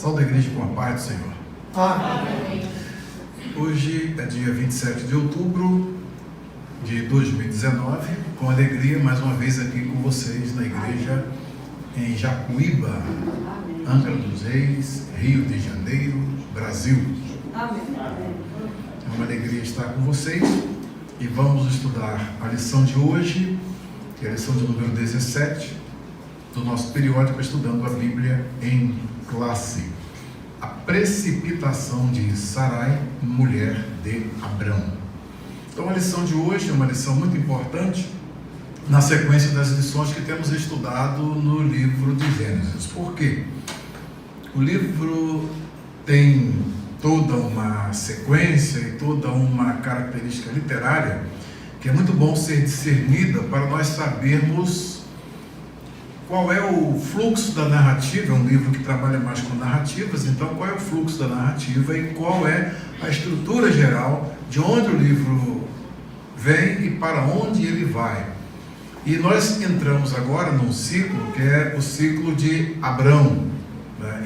Saúde a igreja com a paz do Senhor. Amém. Hoje é dia 27 de outubro de 2019, com alegria mais uma vez aqui com vocês na igreja em Jacuíba, Angra dos Reis, Rio de Janeiro, Brasil. É uma alegria estar com vocês e vamos estudar a lição de hoje, que é a lição de número 17 do nosso periódico Estudando a Bíblia em Classe. A precipitação de Sarai, mulher de Abrão. Então a lição de hoje é uma lição muito importante na sequência das lições que temos estudado no livro de Gênesis. Por quê? O livro tem toda uma sequência e toda uma característica literária que é muito bom ser discernida para nós sabermos qual é o fluxo da narrativa. É um livro que trabalha mais com narrativas, então qual é o fluxo da narrativa e qual é a estrutura geral de onde o livro vem e para onde ele vai. E nós entramos agora num ciclo que é o ciclo de Abrão.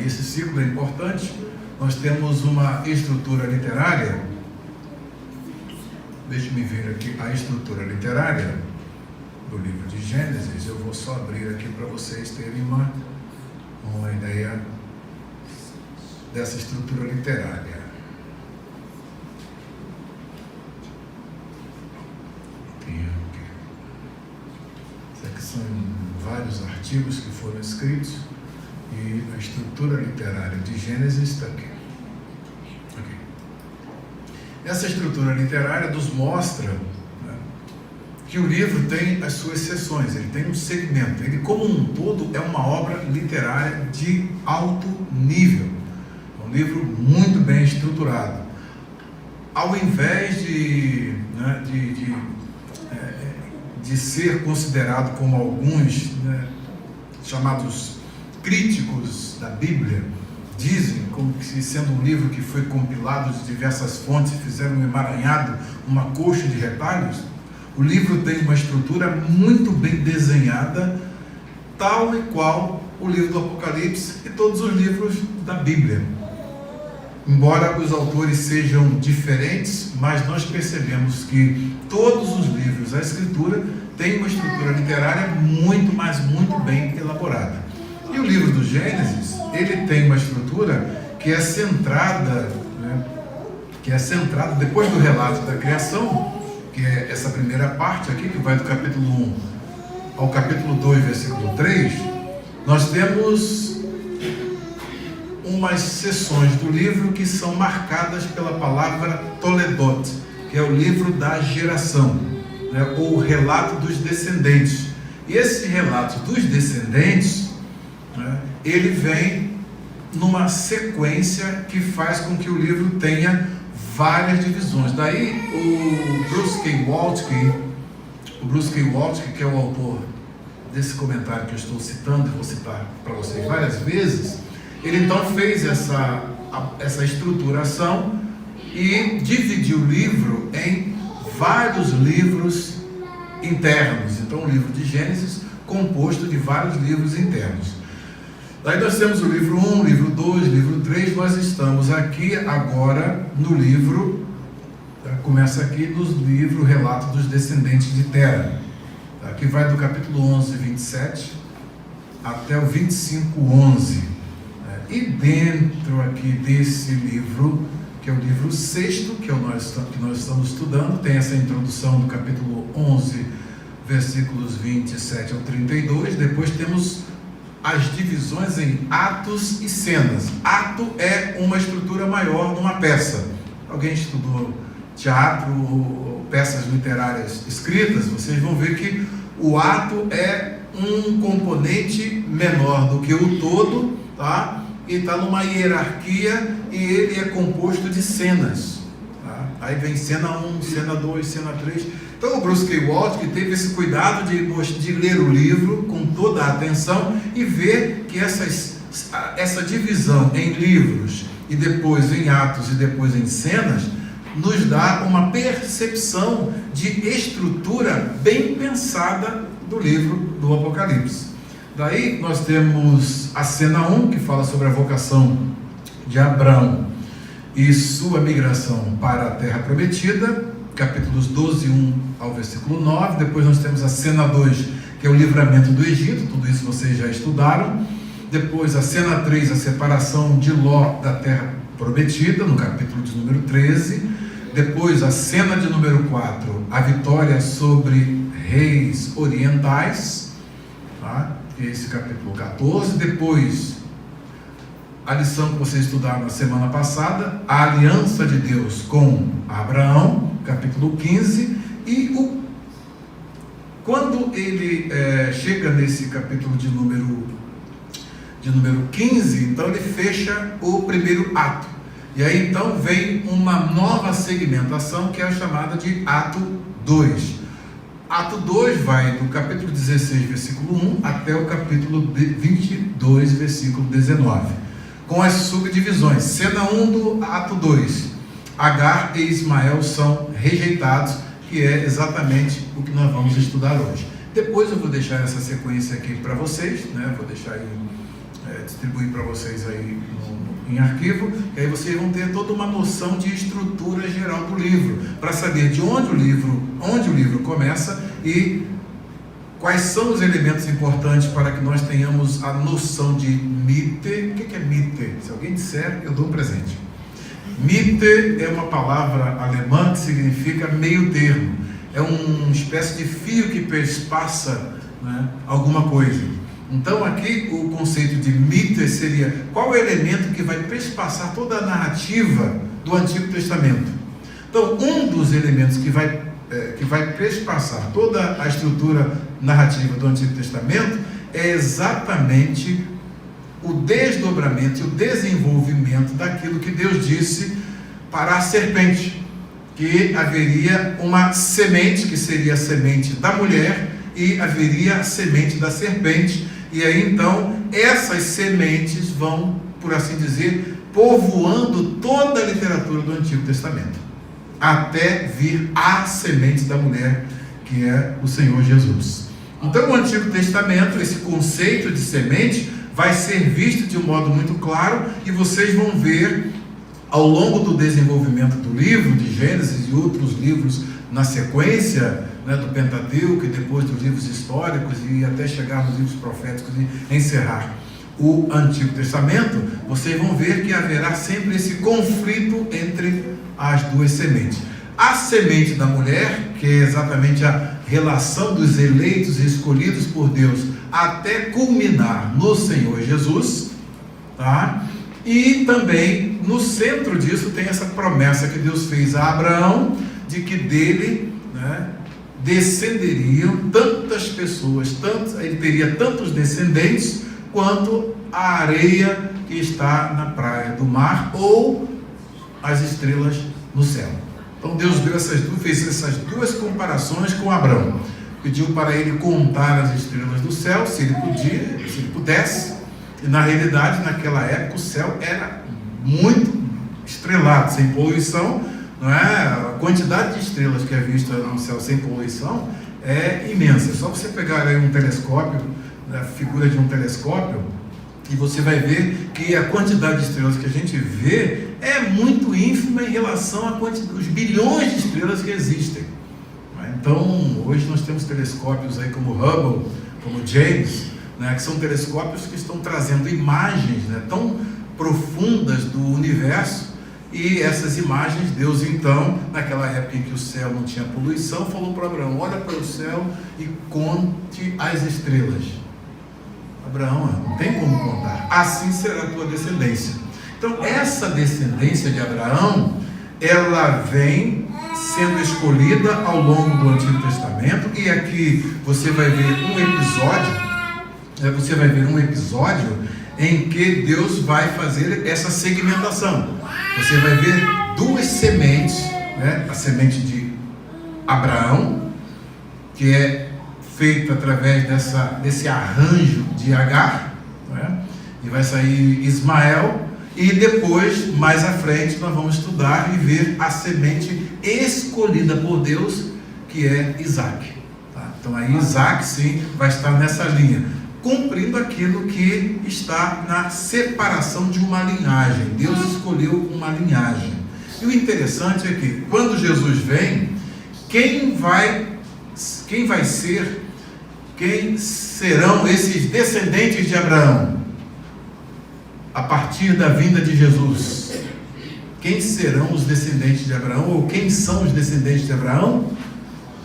Esse ciclo é importante. Nós temos uma estrutura literária. Deixe-me ver aqui a estrutura literária do livro de Gênesis. Eu vou só abrir aqui para vocês terem uma ideia dessa estrutura literária. Isso aqui são vários artigos que foram escritos e a estrutura literária de Gênesis está aqui. Essa estrutura literária nos mostra que o livro tem as suas seções, ele tem um segmento, ele como um todo é uma obra literária de alto nível, um livro muito bem estruturado. Ao invés de ser considerado como alguns chamados críticos da Bíblia dizem, como se sendo um livro que foi compilado de diversas fontes e fizeram um emaranhado, uma coxa de retalhos, o livro tem uma estrutura muito bem desenhada, tal e qual o livro do Apocalipse e todos os livros da Bíblia. Embora os autores sejam diferentes, mas nós percebemos que todos os livros da Escritura têm uma estrutura literária muito, mas muito bem elaborada. E o livro do Gênesis, ele tem uma estrutura que é centrada, depois do relato da criação, que é essa primeira parte aqui, que vai do capítulo 1 ao capítulo 2, versículo 3, nós temos umas seções do livro que são marcadas pela palavra Toledot, que é o livro da geração, ou o relato dos descendentes. E esse relato dos descendentes, ele vem numa sequência que faz com que o livro tenha várias divisões. Daí o Bruce K. Waltke, que é o autor desse comentário que eu estou citando, vou citar para vocês várias vezes, ele então fez essa estruturação e dividiu o livro em vários livros internos. Então o livro de Gênesis composto de vários livros internos. Daí nós temos o livro 1, livro 2, livro 3, nós estamos aqui agora no livro, começa aqui no livro Relato dos Descendentes de Tera, que vai do capítulo 11, 27, até o 25, 11. E dentro aqui desse livro, que é o livro 6º, que nós estamos estudando, tem essa introdução do capítulo 11, versículos 27 ao 32, depois temos as divisões em atos e cenas. Ato é uma estrutura maior numa peça. Alguém estudou teatro ou peças literárias escritas, vocês vão ver que o ato é um componente menor do que o todo, tá? E está numa hierarquia e ele é composto de cenas. Tá? Aí vem cena 1, cena 2, cena 3. Então o Bruce K. Waltke teve esse cuidado de ler o livro com toda a atenção e ver que essa divisão em livros e depois em atos e depois em cenas nos dá uma percepção de estrutura bem pensada do livro do Apocalipse. Daí nós temos a cena 1, que fala sobre a vocação de Abrão e sua migração para a Terra Prometida, capítulos 12, 1 ao versículo 9. Depois nós temos a cena 2, que é o livramento do Egito, tudo isso vocês já estudaram. Depois a cena 3, a separação de Ló da Terra Prometida, no capítulo de número 13. Depois a cena de número 4, a vitória sobre reis orientais, tá? Esse capítulo 14. Depois a lição que vocês estudaram na semana passada, a aliança de Deus com Abraão, capítulo 15. E quando ele chega nesse capítulo de número 15, então ele fecha o primeiro ato. E aí então vem uma nova segmentação, que é a chamada de ato 2. Ato 2 vai do capítulo 16, versículo 1, até o capítulo 22, versículo 19. Com as subdivisões. Cena 1 do ato 2. Agar e Ismael são rejeitados, que é exatamente o que nós vamos estudar hoje. Depois eu vou deixar essa sequência aqui para vocês, né? Vou deixar aí, distribuir para vocês aí em arquivo, e aí vocês vão ter toda uma noção de estrutura geral do livro, para saber de onde o livro começa e quais são os elementos importantes para que nós tenhamos a noção de Mitte. O que é Mitte? Se alguém disser, eu dou um presente. Mitte é uma palavra alemã que significa meio termo. É uma espécie de fio que perspassa, né, alguma coisa. Então aqui o conceito de Mitte seria qual o elemento que vai perspassar toda a narrativa do Antigo Testamento. Então um dos elementos que vai perspassar toda a estrutura narrativa do Antigo Testamento é exatamente o desdobramento e o desenvolvimento daquilo que Deus disse para a serpente, que haveria uma semente que seria a semente da mulher e haveria a semente da serpente. E aí então essas sementes vão, por assim dizer, povoando toda a literatura do Antigo Testamento, até vir a semente da mulher, que é o Senhor Jesus. Então o Antigo Testamento, esse conceito de semente, vai ser visto de um modo muito claro, e vocês vão ver ao longo do desenvolvimento do livro de Gênesis e outros livros na sequência, né, do Pentateuco, e depois dos livros históricos, e até chegar nos livros proféticos e encerrar o Antigo Testamento, vocês vão ver que haverá sempre esse conflito entre as duas sementes. A semente da mulher, que é exatamente a relação dos eleitos e escolhidos por Deus até culminar no Senhor Jesus, tá? E também no centro disso tem essa promessa que Deus fez a Abraão, de que dele, né, descenderiam tantas pessoas, ele teria tantos descendentes quanto a areia que está na praia do mar ou as estrelas no céu. Então Deus fez essas duas comparações com Abraão. Pediu para ele contar as estrelas do céu, se ele pudesse, e na realidade naquela época o céu era muito estrelado, sem poluição, não é? A quantidade de estrelas que é vista no céu sem poluição é imensa. É só você pegar aí um telescópio, a figura de um telescópio, e você vai ver que a quantidade de estrelas que a gente vê é muito ínfima em relação aos bilhões de estrelas que existem. Então, hoje nós temos telescópios aí como Hubble, como James, né, que são telescópios que estão trazendo imagens, né, tão profundas do universo. E essas imagens, Deus então, naquela época em que o céu não tinha poluição, falou para Abraão: olha para o céu e conte as estrelas. Abraão, não tem como contar, assim será a tua descendência. Então essa descendência de Abraão, ela vem sendo escolhida ao longo do Antigo Testamento, e aqui você vai ver um episódio em que Deus vai fazer essa segmentação. Você vai ver duas sementes, né? A semente de Abraão, que é feita através desse arranjo de Agar, né? E vai sair Ismael, e depois, mais à frente, nós vamos estudar e ver a semente escolhida por Deus, que é Isaac. Tá? Então aí Isaac sim vai estar nessa linha. cumprindo aquilo que está na separação de uma linhagem. Deus escolheu uma linhagem. E o interessante é que quando Jesus vem, quem serão esses descendentes de Abraão a partir da vinda de Jesus? Quem serão os descendentes de Abraão, ou quem são os descendentes de Abraão?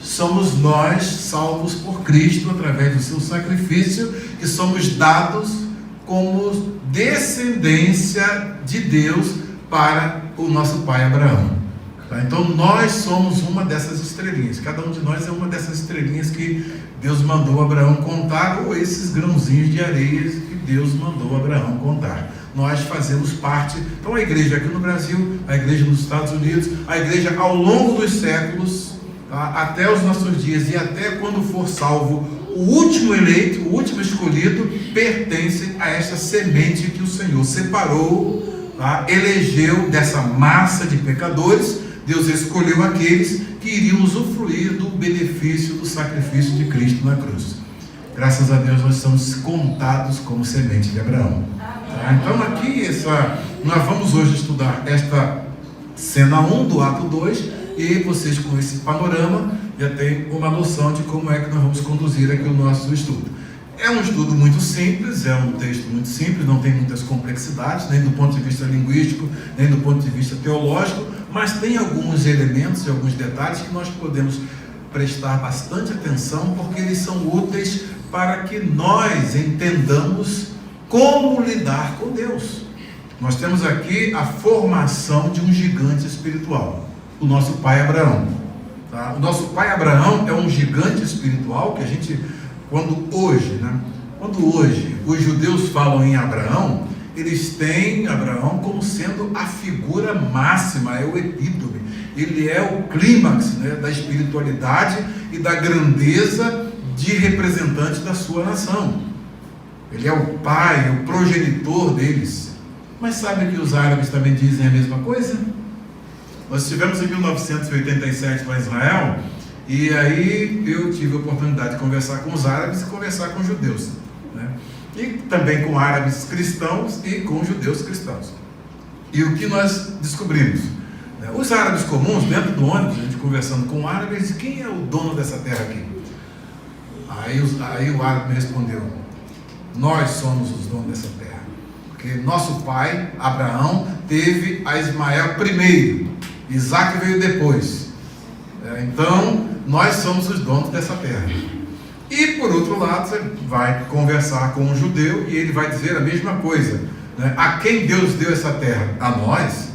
Somos nós, salvos por Cristo, através do seu sacrifício, que somos dados como descendência de Deus para o nosso pai Abraão. Tá? Então nós somos uma dessas estrelinhas, cada um de nós é uma dessas estrelinhas que Deus mandou Abraão contar, ou esses grãozinhos de areia que Deus mandou Abraão contar. Nós fazemos parte. Então a igreja aqui no Brasil, a igreja nos Estados Unidos, a igreja ao longo dos séculos, tá? Até os nossos dias e até quando for salvo, o último eleito, o último escolhido, pertence a esta semente que o Senhor separou, tá? Elegeu dessa massa de pecadores. Deus escolheu aqueles que iriam usufruir do benefício do sacrifício de Cristo na cruz. Graças a Deus nós somos contados como semente de Abraão. Tá? Então aqui, nós vamos hoje estudar esta cena 1 do ato 2, e vocês com esse panorama já têm uma noção de como é que nós vamos conduzir aqui o nosso estudo. É um estudo muito simples, é um texto muito simples, não tem muitas complexidades, nem do ponto de vista linguístico, nem do ponto de vista teológico, mas tem alguns elementos e alguns detalhes que nós podemos prestar bastante atenção, porque eles são úteis para que nós entendamos como lidar com Deus. Nós temos aqui a formação de um gigante espiritual, o nosso pai Abraão. Tá? O nosso pai Abraão é um gigante espiritual que a gente, quando hoje os judeus falam em Abraão, eles têm Abraão como sendo a figura máxima, é o epítome, ele é o clímax, né, da espiritualidade e da grandeza de representante da sua nação. Ele é o pai, o progenitor deles. Mas sabe que os árabes também dizem a mesma coisa? Nós estivemos em 1987 lá em Israel, e aí eu tive a oportunidade de conversar com os árabes e conversar com os judeus, né? E também com árabes cristãos e com judeus cristãos. E o que nós descobrimos? Os árabes comuns, dentro do ônibus, a gente conversando com o árabe, eles dizem: quem é o dono dessa terra aqui? Aí o árabe me respondeu: nós somos os donos dessa terra, porque nosso pai, Abraão, teve a Ismael primeiro, Isaac veio depois, então nós somos os donos dessa terra. E por outro lado, você vai conversar com um judeu e ele vai dizer a mesma coisa, né? A quem Deus deu essa terra? A nós,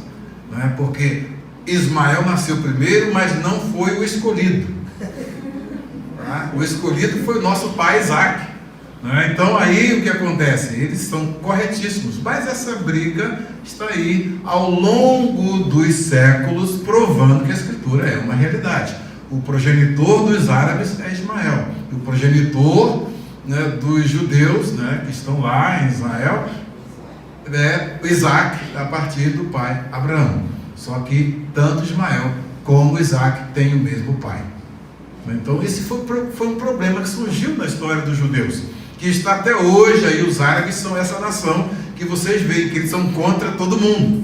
né? Porque Ismael nasceu primeiro, mas não foi o escolhido, tá? O escolhido foi o nosso pai Isaac, né? Então aí o que acontece? Eles são corretíssimos, mas essa briga está aí ao longo dos séculos, provando que a Escritura é uma realidade. O progenitor dos árabes é Ismael, e o progenitor, né, dos judeus, né, que estão lá em Israel, é Isaac, a partir do pai Abraão. Só que tanto Ismael como Isaac têm o mesmo pai. Então esse foi um problema que surgiu na história dos judeus, que está até hoje. Aí os árabes são essa nação que vocês veem que eles são contra todo mundo.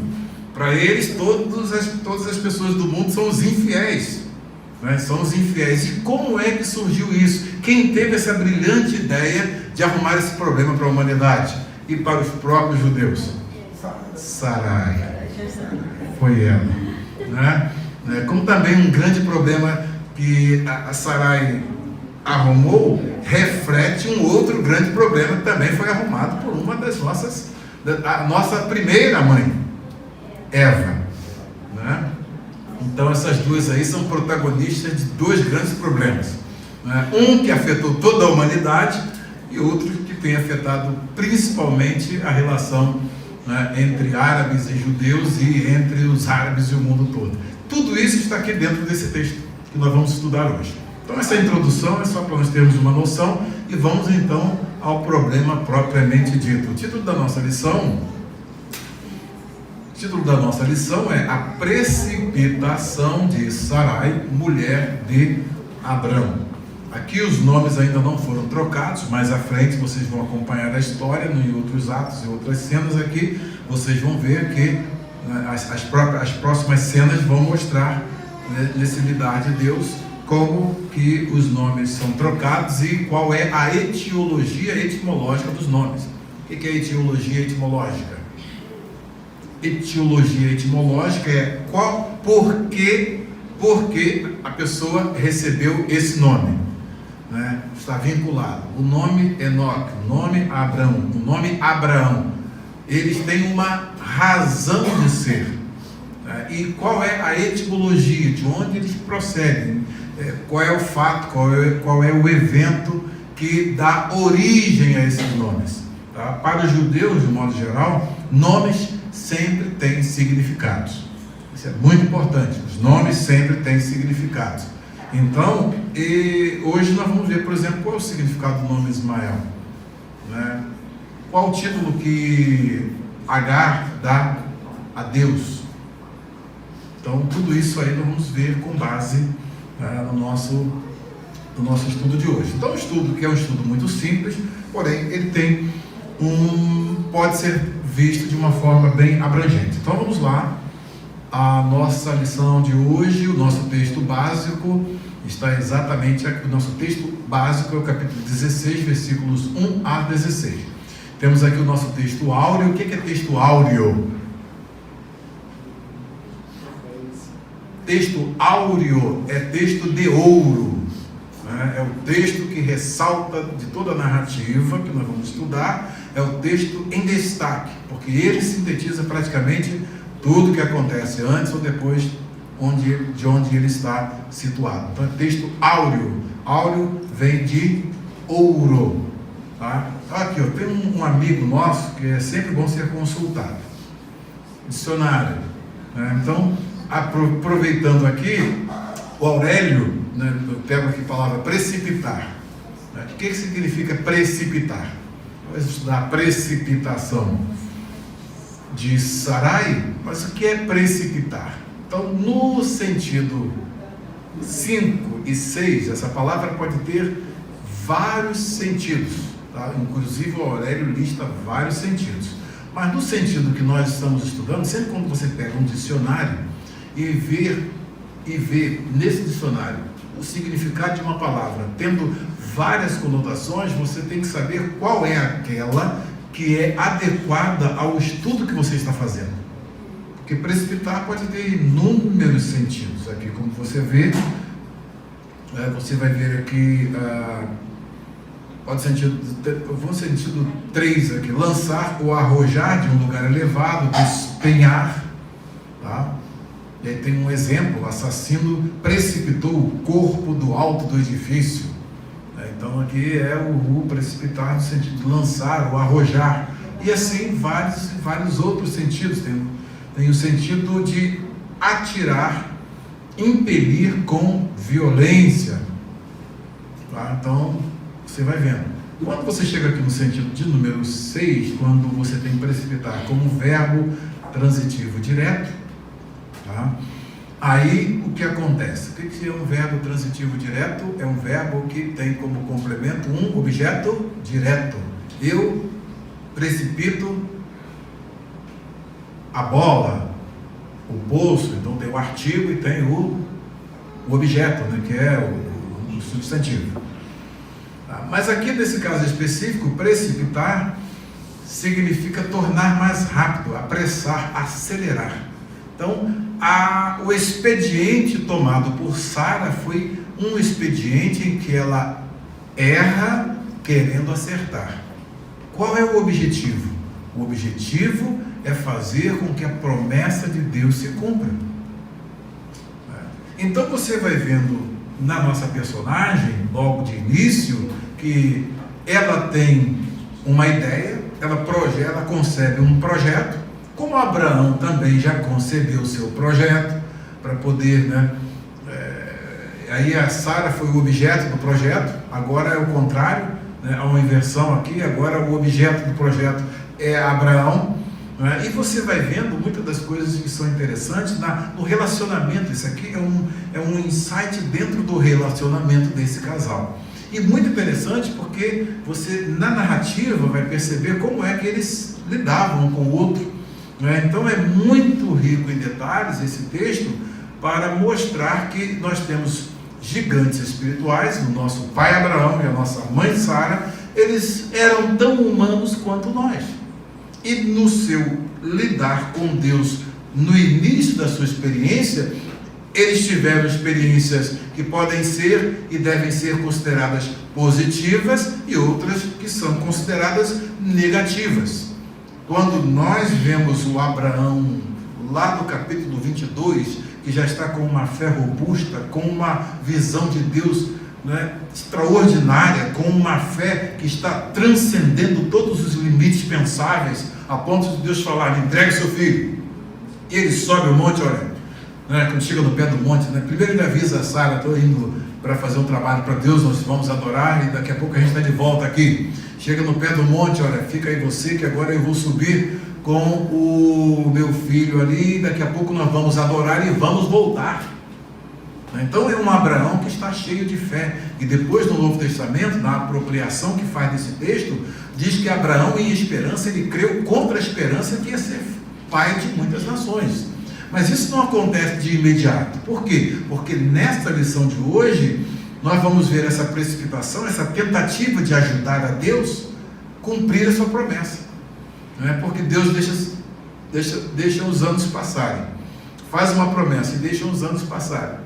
Para eles, todas as pessoas do mundo são os infiéis, né? São os infiéis. E como é que surgiu isso? Quem teve essa brilhante ideia de arrumar esse problema para a humanidade e para os próprios judeus? Sarai. Foi ela, né? Como também um grande problema que a Sarai arrumou, reflete um outro grande problema que também foi arrumado por uma das a nossa primeira mãe, Eva, né? Então essas duas aí são protagonistas de dois grandes problemas, né? Um que afetou toda a humanidade e outro que tem afetado principalmente a relação, né, entre árabes e judeus e entre os árabes e o mundo todo. Tudo isso está aqui dentro desse texto que nós vamos estudar hoje. Então essa introdução é só para nós termos uma noção e vamos então ao problema propriamente dito. O título da nossa lição é A Precipitação de Sarai, mulher de Abrão. Aqui os nomes ainda não foram trocados, mais à frente vocês vão acompanhar a história em outros atos e outras cenas aqui. Vocês vão ver que, né, as próximas cenas vão mostrar, né, nesse lidar de Deus, como que os nomes são trocados e qual é a etiologia etimológica dos nomes. O que é etiologia etimológica? Etiologia etimológica é por que a pessoa recebeu esse nome, né? Está vinculado. O nome Enoque, o nome Abrão, o nome Abraão, eles têm uma razão de ser, né? E qual é a etimologia, de onde eles procedem, qual é o fato, qual é o evento que dá origem a esses nomes, tá? Para os judeus, de modo geral, nomes sempre têm significados. Isso é muito importante. Os nomes sempre têm significados. Então, hoje nós vamos ver, por exemplo, qual é o significado do nome Ismael, né? Qual o título que Agar dá a Deus. Então, tudo isso aí nós vamos ver com base, né, no nosso estudo de hoje. Então, um estudo que é um estudo muito simples, porém ele pode ser visto de uma forma bem abrangente. Então, vamos lá. A nossa lição de hoje, o nosso texto básico, está exatamente aqui. O nosso texto básico é o capítulo 16, versículos 1 a 16. Temos aqui o nosso texto áureo. O que é texto áureo? Texto áureo é texto de ouro, né? É o texto que ressalta de toda a narrativa que nós vamos estudar, é o texto em destaque, porque ele sintetiza praticamente tudo que acontece antes ou depois de onde ele está situado. Então é texto áureo. Áureo vem de ouro, tá? Aqui, ó, tem um amigo nosso que é sempre bom ser consultado, dicionário, né? Então, aproveitando aqui, o Aurélio, né, eu pego aqui a palavra precipitar, né? O que significa precipitar? Vamos estudar precipitação de Sarai, mas o que é precipitar? Então, no sentido 5 e 6, essa palavra pode ter vários sentidos, tá? Inclusive o Aurélio lista vários sentidos, mas no sentido que nós estamos estudando, sempre quando você pega um dicionário e vê nesse dicionário o significado de uma palavra tendo várias conotações, você tem que saber qual é aquela que é adequada ao estudo que você está fazendo. Porque precipitar pode ter inúmeros sentidos. Aqui, como você vê, você vai ver aqui, pode sentido 3 aqui: lançar ou arrojar de um lugar elevado, despenhar, tá? E aí tem um exemplo: o assassino precipitou o corpo do alto do edifício. Então aqui é o precipitar no sentido de lançar ou arrojar, e assim vários outros sentidos. Tem o sentido de atirar, impelir com violência, tá? Então você vai vendo. Quando você chega aqui no sentido de número 6, quando você tem precipitar como verbo transitivo direto, tá? Aí o que acontece? O que é um verbo transitivo direto? É um verbo que tem como complemento um objeto direto. Eu precipito a bola, o poço. Então tem o artigo e tem o objeto, né, que é o substantivo. Mas aqui nesse caso específico, precipitar significa tornar mais rápido, apressar, acelerar. Então, o expediente tomado por Sara foi um expediente em que ela erra querendo acertar. Qual é o objetivo? O objetivo é fazer com que a promessa de Deus se cumpra. Então você vai vendo na nossa personagem, logo de início, que ela tem uma ideia, ela concebe um projeto, como Abraão também já concebeu o seu projeto, para poder, né? Aí a Sara foi o objeto do projeto, agora é o contrário, né? Há uma inversão aqui, agora o objeto do projeto é Abraão, E você vai vendo muitas das coisas que são interessantes no relacionamento. Isso aqui é um insight dentro do relacionamento desse casal. E muito interessante porque você, na narrativa, vai perceber como é que eles lidavam um com o outro. Então é muito rico em detalhes esse texto para mostrar que nós temos gigantes espirituais, o nosso pai Abraão e a nossa mãe Sara, eles eram tão humanos quanto nós. E no seu lidar com Deus, no início da sua experiência, eles tiveram experiências que podem ser e devem ser consideradas positivas e outras que são consideradas negativas. Quando nós vemos o Abraão, lá do capítulo 22, que já está com uma fé robusta, com uma visão de Deus extraordinária, com uma fé que está transcendendo todos os limites pensáveis, a ponto de Deus falar: entregue seu filho. E ele sobe o monte, olha, quando chega no pé do monte, primeiro ele avisa a Sara: estou indo para fazer um trabalho para Deus, nós vamos adorar e daqui a pouco a gente está de volta aqui. Chega no pé do monte, olha, fica aí você, que agora eu vou subir com o meu filho ali, e daqui a pouco nós vamos adorar e vamos voltar. Então é um Abraão que está cheio de fé. E depois no Novo Testamento, na apropriação que faz desse texto, diz que Abraão, em esperança, ele creu contra a esperança que ia ser pai de muitas nações. Mas isso não acontece de imediato. Por quê? Porque nesta lição de hoje, nós vamos ver essa precipitação, essa tentativa de ajudar a Deus cumprir a sua promessa. Porque Deus deixa os anos passarem. Faz uma promessa e deixa os anos passarem.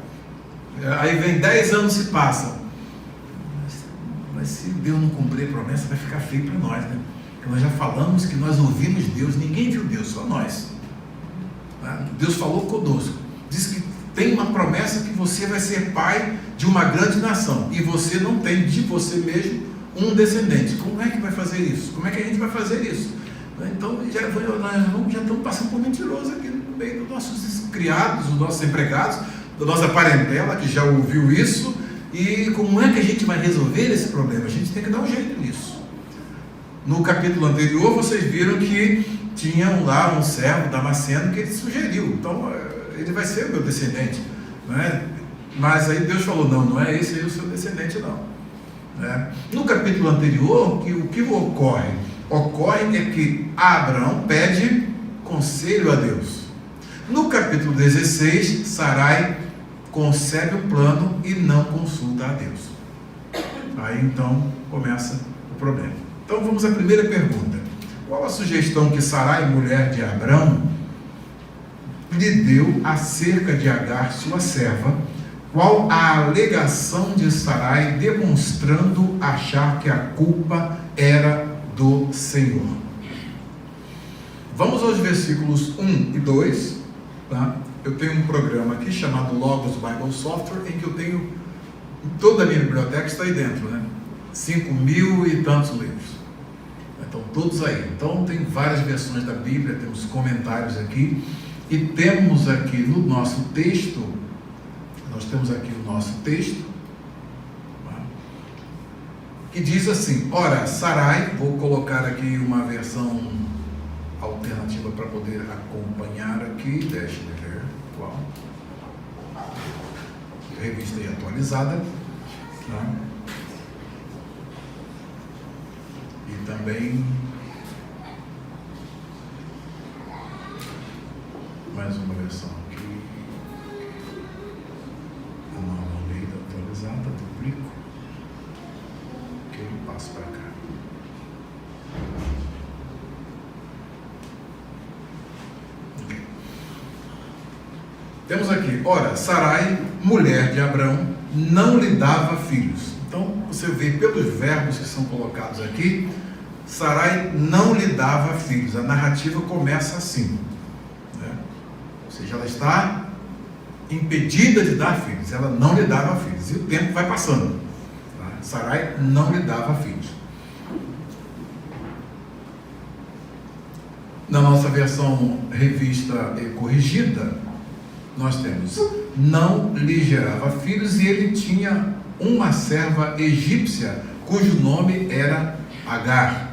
Aí vem 10 anos se passam. Mas se Deus não cumprir a promessa, vai ficar feio para nós, Porque nós já falamos que nós ouvimos Deus, ninguém viu Deus, só nós. Deus falou conosco, diz que tem uma promessa que você vai ser pai de uma grande nação, e você não tem de você mesmo um descendente. Como é que vai fazer isso? Como é que a gente vai fazer isso? Então nós já estamos passando por mentiroso aqui no meio dos nossos criados, dos nossos empregados, da nossa parentela que já ouviu isso. E como é que a gente vai resolver esse problema? A gente tem que dar um jeito nisso. No capítulo anterior vocês viram que tinha lá um servo damasceno que ele sugeriu: então ele vai ser o meu descendente, Mas aí Deus falou: não é esse aí o seu descendente, não. No capítulo anterior, o que ocorre? Ocorre é que Abraão pede conselho a Deus. No capítulo 16, Sarai concebe um plano e não consulta a Deus. Aí então começa o problema. Então vamos à primeira pergunta: qual a sugestão que Sarai, mulher de Abraão, lhe deu acerca de Agar, sua serva? Qual a alegação de Sarai demonstrando achar que a culpa era do Senhor? Vamos aos versículos 1 e 2, Eu tenho um programa aqui chamado Logos Bible Software, em que eu tenho toda a minha biblioteca está aí dentro, 5.000 e tantos livros. Estão todos aí. Então tem várias versões da Bíblia, temos comentários aqui, e temos aqui no nosso texto, que diz assim: ora, Sarai, vou colocar aqui uma versão alternativa para poder acompanhar aqui, deixa-me ver qual, revista aí atualizada, e também mais uma versão aqui, a nova lei atualizada, duplico, que eu passo para cá. Temos aqui: ora, Sarai, mulher de Abraão, não lhe dava filhos. Então você vê pelos verbos que são colocados aqui, Sarai não lhe dava filhos. A narrativa começa assim, Ou seja, ela está impedida de dar filhos, ela não lhe dava filhos, e o tempo vai passando, Sarai não lhe dava filhos. Na nossa versão revista e corrigida, nós temos: não lhe gerava filhos, e ele tinha uma serva egípcia cujo nome era Agar.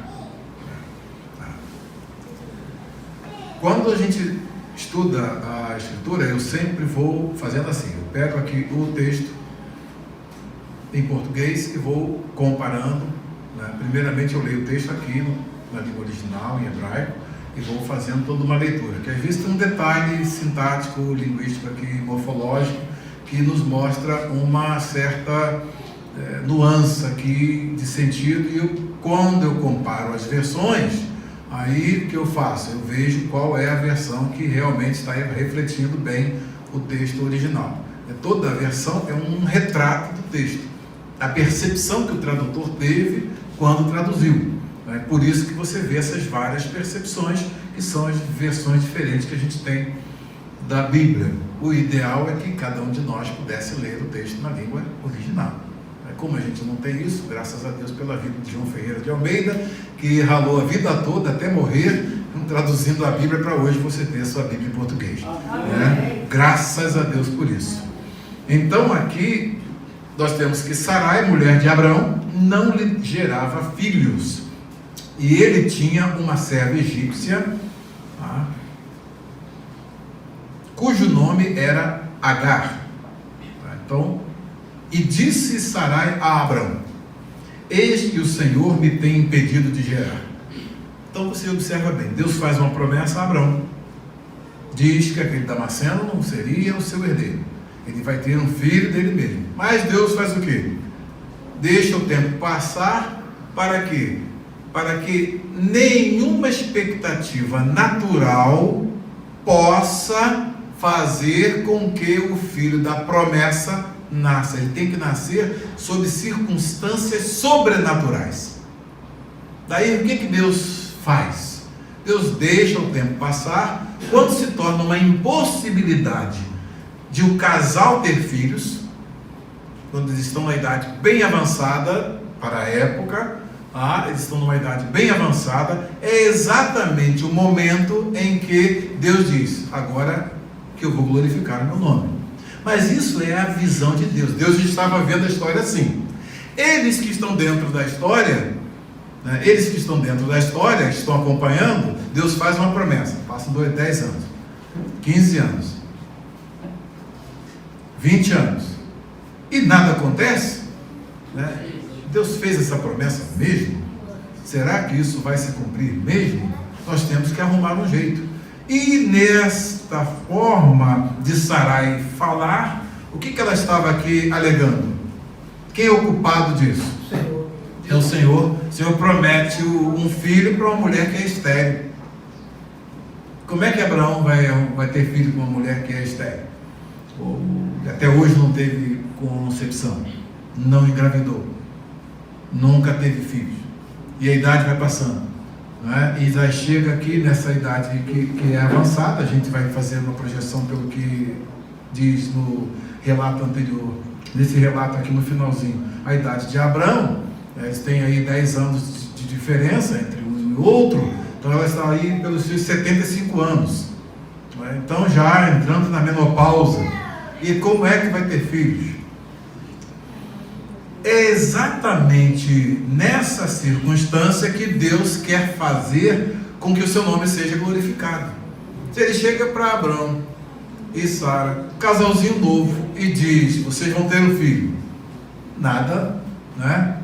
Quando a gente estuda a Escritura, eu sempre vou fazendo assim, eu pego aqui o texto em português e vou comparando, né? Primeiramente eu leio o texto aqui na língua original, em hebraico, e vou fazendo toda uma leitura, que às vezes tem um detalhe sintático, linguístico aqui, morfológico, que nos mostra uma certa nuance aqui de sentido, e quando eu comparo as versões, aí o que eu faço? Eu vejo qual é a versão que realmente está refletindo bem o texto original. Toda a versão é um retrato do texto, a percepção que o tradutor teve quando traduziu. É por isso que você vê essas várias percepções, que são as versões diferentes que a gente tem da Bíblia. O ideal é que cada um de nós pudesse ler o texto na língua original. Como a gente não tem isso, graças a Deus pela vida de João Ferreira de Almeida, que ralou a vida toda até morrer, traduzindo a Bíblia para hoje você ter a sua Bíblia em português. Né? Graças a Deus por isso. Então aqui nós temos que Sarai, mulher de Abrão, não lhe gerava filhos. E ele tinha uma serva egípcia, tá? Cujo nome era Agar. Tá? Então, e disse Sarai a Abrão: eis que o Senhor me tem impedido de gerar. Então você observa bem, Deus faz uma promessa a Abrão, diz que aquele Damasceno não seria o seu herdeiro, ele vai ter um filho dele mesmo. Mas Deus faz o quê? Deixa o tempo passar para quê? Para que nenhuma expectativa natural possa fazer com que o filho da promessa nasça. Ele tem que nascer sob circunstâncias sobrenaturais. Daí o que Deus faz? Deus deixa o tempo passar. Quando se torna uma impossibilidade de o casal ter filhos, quando eles estão na idade bem avançada para a época, eles estão numa idade bem avançada, é exatamente o momento em que Deus diz: agora que eu vou glorificar o meu nome. Mas isso é a visão de Deus. Deus estava vendo a história assim. Eles que estão dentro da história, né, estão acompanhando, Deus faz uma promessa. Passam 10 anos, 15 anos, 20 anos, e nada acontece, né? Deus fez essa promessa mesmo? Será que isso vai se cumprir mesmo? Nós temos que arrumar um jeito. E nesta forma de Sarai falar, o que ela estava aqui alegando? Quem é o culpado disso? Senhor. É o Senhor. O Senhor promete um filho para uma mulher que é estéril. Como é que Abraão vai ter filho com uma mulher que é estéril? Até hoje não teve concepção, não engravidou, nunca teve filhos, e a idade vai passando, né? E já chega aqui nessa idade que é avançada. A gente vai fazer uma projeção pelo que diz no relato anterior, nesse relato aqui no finalzinho, a idade de Abraão, eles têm aí 10 anos de diferença entre um e o outro, então ela está aí pelos seus 75 anos, né? Então já entrando na menopausa. E como é que vai ter filhos? É exatamente nessa circunstância que Deus quer fazer com que o seu nome seja glorificado. Se ele chega para Abrão e Sara, casalzinho novo, e diz: vocês vão ter um filho, nada, né?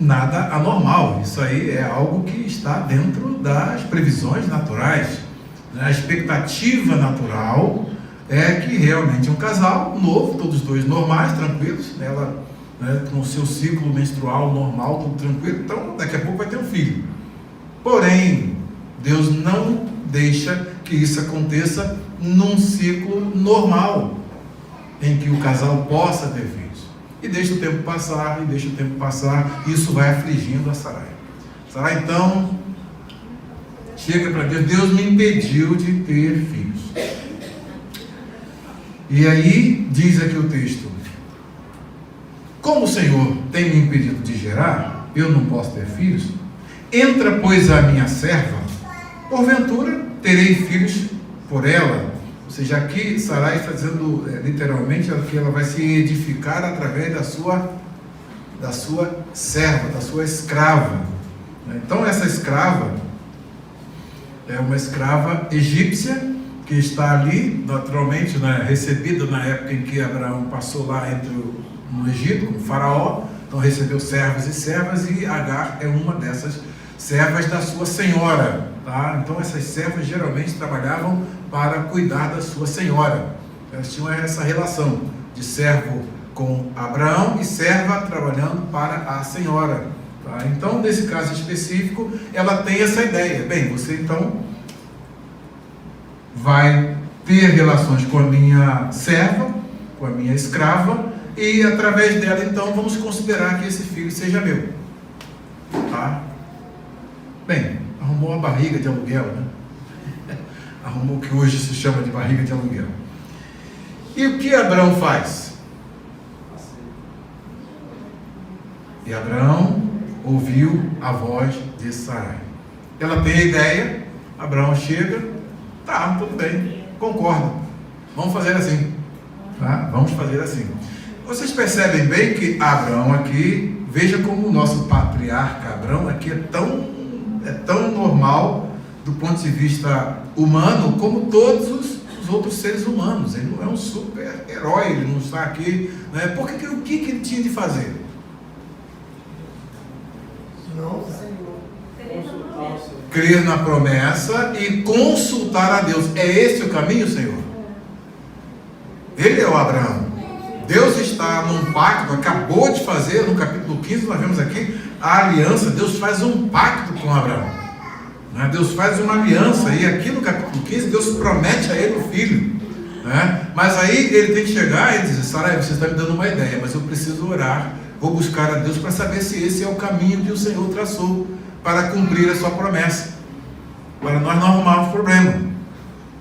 Nada anormal. Isso aí é algo que está dentro das previsões naturais. A expectativa natural é que realmente um casal novo, todos os dois normais, tranquilos, ela, né, com o seu ciclo menstrual normal, tudo tranquilo, então daqui a pouco vai ter um filho. Porém, Deus não deixa que isso aconteça num ciclo normal, em que o casal possa ter filhos. E deixa o tempo passar, e isso vai afligindo a Sarai. Sarai então chega para Deus: Deus me impediu de ter filhos. E aí diz aqui o texto: como o Senhor tem me impedido de gerar, eu não posso ter filhos. Entra, pois, a minha serva, porventura terei filhos por ela. Ou seja, aqui Sarai está dizendo literalmente que ela vai se edificar através da sua serva, da sua escrava. Então essa escrava, é uma escrava egípcia que está ali, naturalmente, né, recebida na época em que Abraão passou lá no Egito, com o faraó. Então recebeu servos e servas, e Agar é uma dessas servas da sua senhora, tá? Então essas servas geralmente trabalhavam para cuidar da sua senhora. Elas tinham essa relação de servo com Abraão e serva trabalhando para a senhora, tá? Então, nesse caso específico, ela tem essa ideia: bem, você então vai ter relações com a minha serva, com a minha escrava, e através dela então vamos considerar que esse filho seja meu, tá? Bem, arrumou uma barriga de aluguel, né? Arrumou o que hoje se chama de barriga de aluguel. E o que Abraão faz? E Abraão ouviu a voz de Sarai. Ela tem a ideia, Abraão chega, tá, tudo bem, concordo, vamos fazer assim, tá? Vamos fazer assim. Vocês percebem bem que Abraão aqui, veja como o nosso patriarca Abraão aqui é tão normal do ponto de vista humano como todos os outros seres humanos. Ele não é um super herói, ele não está aqui, né? Porque o que ele tinha de fazer? Crer na promessa e consultar a Deus. É esse o caminho, Senhor? Ele é o Abraão. Deus está num pacto, acabou de fazer, no capítulo 15, nós vemos aqui a aliança. Deus faz um pacto com Abraão, né? Deus faz uma aliança, e aqui no capítulo 15, Deus promete a ele o filho, né? Mas aí ele tem que chegar e dizer: Sarai, você está me dando uma ideia, mas eu preciso orar, vou buscar a Deus para saber se esse é o caminho que o Senhor traçou para cumprir a sua promessa, para nós não arrumarmos problema,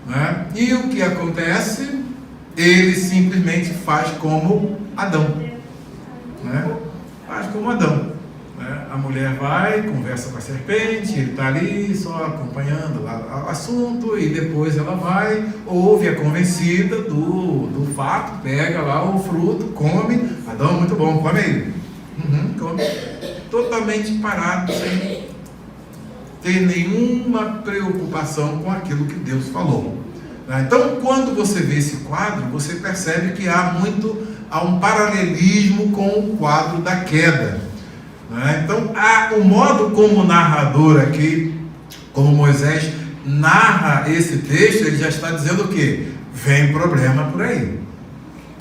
né? E o que acontece? Ele simplesmente faz como Adão, né? Faz como Adão, né? A mulher vai, conversa com a serpente, ele está ali só acompanhando lá o assunto, e depois ela vai, ouve a convencida do fato, pega lá o fruto, come. Adão, muito bom, come aí. Come. Totalmente parado, sem ter nenhuma preocupação com aquilo que Deus falou. Então, quando você vê esse quadro, você percebe que há um paralelismo com o quadro da queda, né? Então, o modo como o narrador aqui, como Moisés narra esse texto, ele já está dizendo o quê? Vem problema por aí,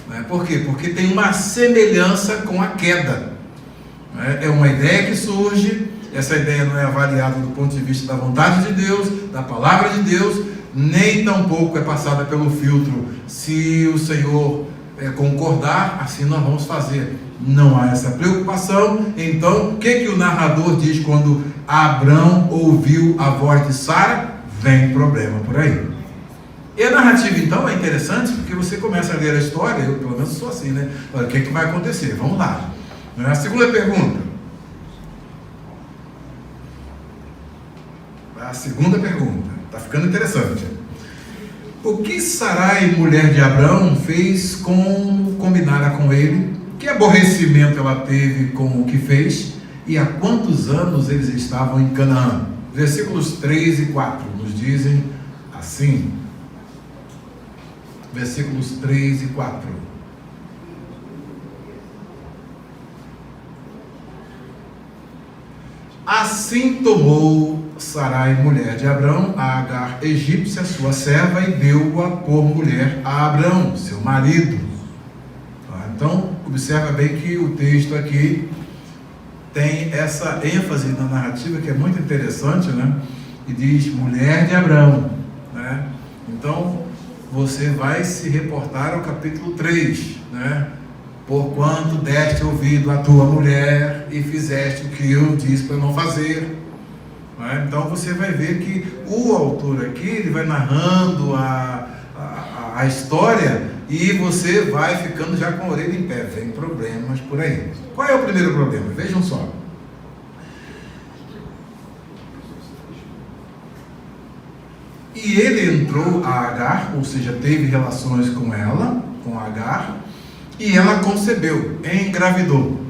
né? Por quê? Porque tem uma semelhança com a queda, né? É uma ideia que surge. Essa ideia não é avaliada do ponto de vista da vontade de Deus, da palavra de Deus, nem tampouco é passada pelo filtro: se o Senhor concordar, assim nós vamos fazer. Não há essa preocupação. Então, o que o narrador diz quando Abrão ouviu a voz de Sara? Vem problema por aí. E a narrativa então é interessante, porque você começa a ler a história, eu pelo menos sou assim, né? O que vai acontecer? Vamos lá. A segunda pergunta. A segunda pergunta, está ficando interessante. O que Sarai, mulher de Abraão, fez com combinara com ele? Que aborrecimento ela teve com o que fez? E há quantos anos eles estavam em Canaã? Versículos 3 e 4 nos dizem assim. Versículos 3 e 4. Assim tomou Sarai, mulher de Abrão, a Agar egípcia, sua serva, e deu-a por mulher a Abrão, seu marido. Então, observa bem que o texto aqui tem essa ênfase na narrativa que é muito interessante, né? E diz mulher de Abrão, né? Então, você vai se reportar ao capítulo 3, né? Porquanto deste ouvido à tua mulher e fizeste o que eu disse para não fazer. Então você vai ver que o autor aqui, ele vai narrando a história, e você vai ficando já com a orelha em pé. Vem problemas por aí. Qual é o primeiro problema? Vejam só. E ele entrou a Agar, ou seja, teve relações com ela, com Agar, e ela concebeu, engravidou.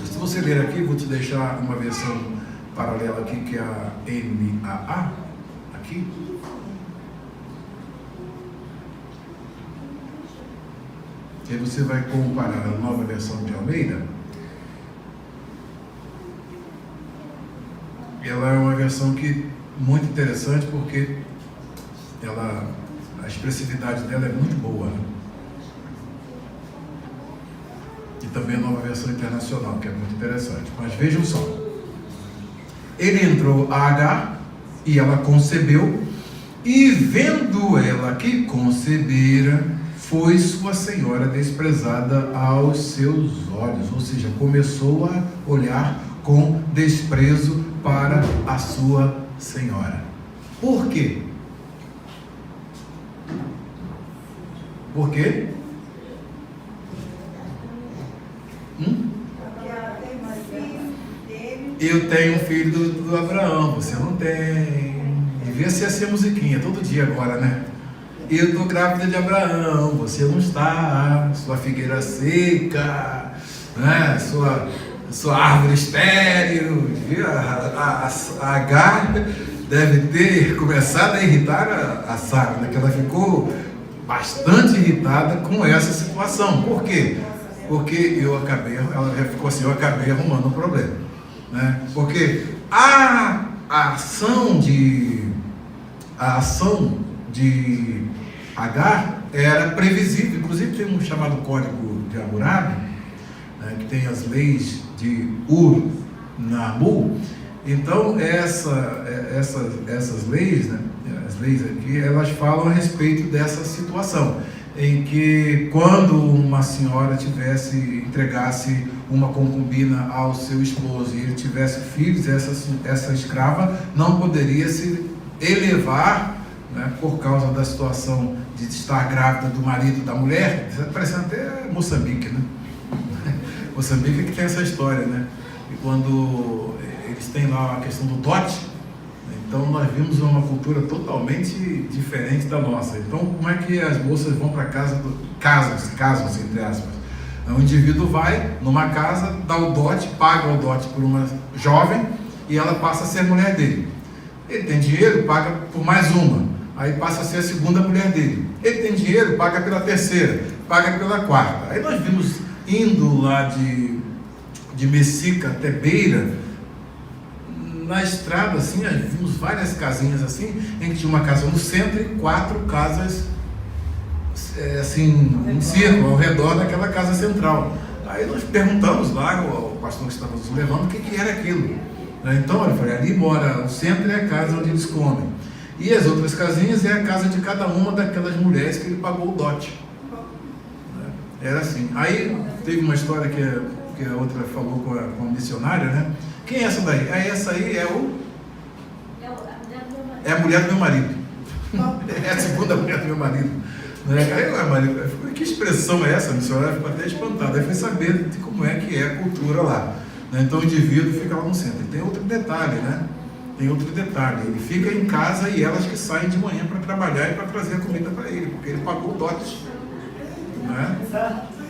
Se você ler aqui, vou te deixar uma versão paralela aqui, que é a NAA, aqui. E aí você vai comparar a nova versão de Almeida. Ela é uma versão que muito interessante porque a expressividade dela é muito boa. E também a nova versão internacional, que é muito interessante. Mas vejam só. Ele entrou a Agar e ela concebeu, e vendo ela que concebera, foi sua senhora desprezada aos seus olhos. Ou seja, começou a olhar com desprezo para a sua senhora. Por quê? Por quê? Eu tenho um filho do Abraão, você não tem. Devia ser assim a musiquinha, todo dia agora, né? Eu estou grávida de Abraão, você não está. Sua figueira seca, né? Sua árvore estéril. A Agar deve ter começado a irritar a Sara, né? Que ela ficou bastante irritada com essa situação. Por quê? Porque ela ficou assim, eu acabei arrumando um problema, né? Porque a ação de Agar era previsível. Inclusive tem um chamado Código de Hammurabi, né, que tem as leis de Ur-Nammu. Então essas leis, né, as leis aqui, elas falam a respeito dessa situação, em que quando uma senhora entregasse uma concubina ao seu esposo e ele tivesse filhos, essa escrava não poderia se elevar, né, por causa da situação de estar grávida do marido da mulher. Isso está parecendo até Moçambique, né? Moçambique que tem essa história, né? E quando eles têm lá a questão do dote, então nós vimos uma cultura totalmente diferente da nossa. Então como é que as moças vão para casa, casam-se, entre aspas? O indivíduo vai numa casa, dá o dote, paga o dote por uma jovem e ela passa a ser a mulher dele. Ele tem dinheiro, paga por mais uma, aí passa a ser a segunda mulher dele. Ele tem dinheiro, paga pela terceira, paga pela quarta. Aí nós vimos indo lá de Messica até Beira, na estrada assim, nós vimos várias casinhas assim, em que tinha uma casa no centro e 4 casas assim, em círculo, ao redor daquela casa central. Aí nós perguntamos lá ao pastor que estava nos levando o que era aquilo. Então eu falei, ali mora, o centro é a casa onde eles comem, e as outras casinhas é a casa de cada uma daquelas mulheres que ele pagou o dote. Era assim. Aí teve uma história que a outra falou com a missionária, né? Quem é essa daí? Essa aí é a mulher do meu marido. É a segunda mulher do meu marido. Aí, que expressão é essa? A missionária ficou até espantada. Aí foi saber de como é que é a cultura lá. Então o indivíduo fica lá no centro. E tem outro detalhe, né? Ele fica em casa e elas que saem de manhã para trabalhar e para trazer a comida para ele, porque ele pagou o dote. Né?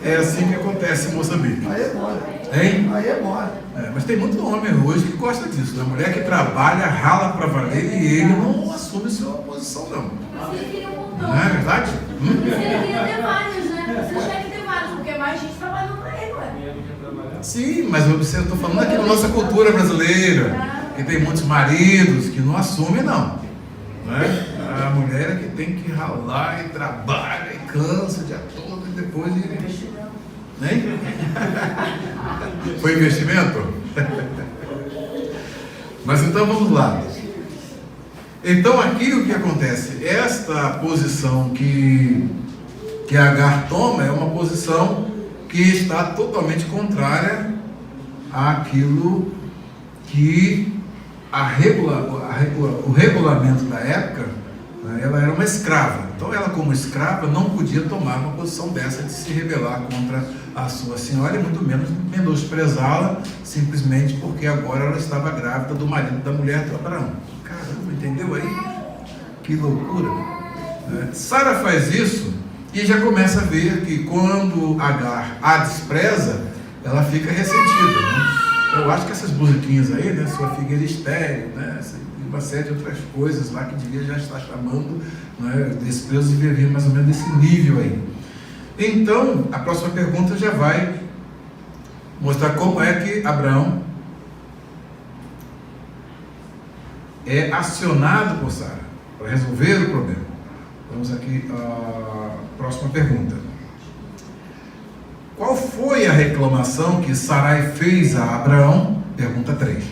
É assim que acontece em Moçambique. Aí é mole. Hein? Aí é mole. Mas tem muito homem hoje que gosta disso, né? A mulher que trabalha, rala para valer e ele não assume sua posição, não. Você queria um montão. Não é verdade? Você queria ter vários, né? Você quer ter vários, porque mais gente trabalhando para ele, ué. Sim, mas eu estou falando aqui da nossa cultura brasileira, que tem muitos maridos que não assumem, não. Né? A mulher é que tem que ralar e trabalha e cansa o dia todo e depois ele... Né? Foi investimento? Mas então vamos lá. Então aqui o que acontece? Esta posição que a Agar toma é uma posição que está totalmente contrária àquilo que o regulamento da época, né, ela era uma escrava. Então ela, como escrava, não podia tomar uma posição dessa de se rebelar contra a sua senhora e muito menos menosprezá-la simplesmente porque agora ela estava grávida do marido da mulher de Abraão. Caramba, entendeu aí? Que loucura! Sara faz isso e já começa a ver que quando Agar a despreza, ela fica ressentida, né? Eu acho que essas musiquinhas aí, né? Sua figueira estéril, né? uma série de outras coisas lá que devia já estar chamando, né, desse peso devia vir mais ou menos desse nível aí. Então, a próxima pergunta já vai mostrar como é que Abraão é acionado por Sara para resolver o problema. Vamos aqui à próxima pergunta. Qual foi a reclamação que Sarai fez a Abraão? Pergunta 3.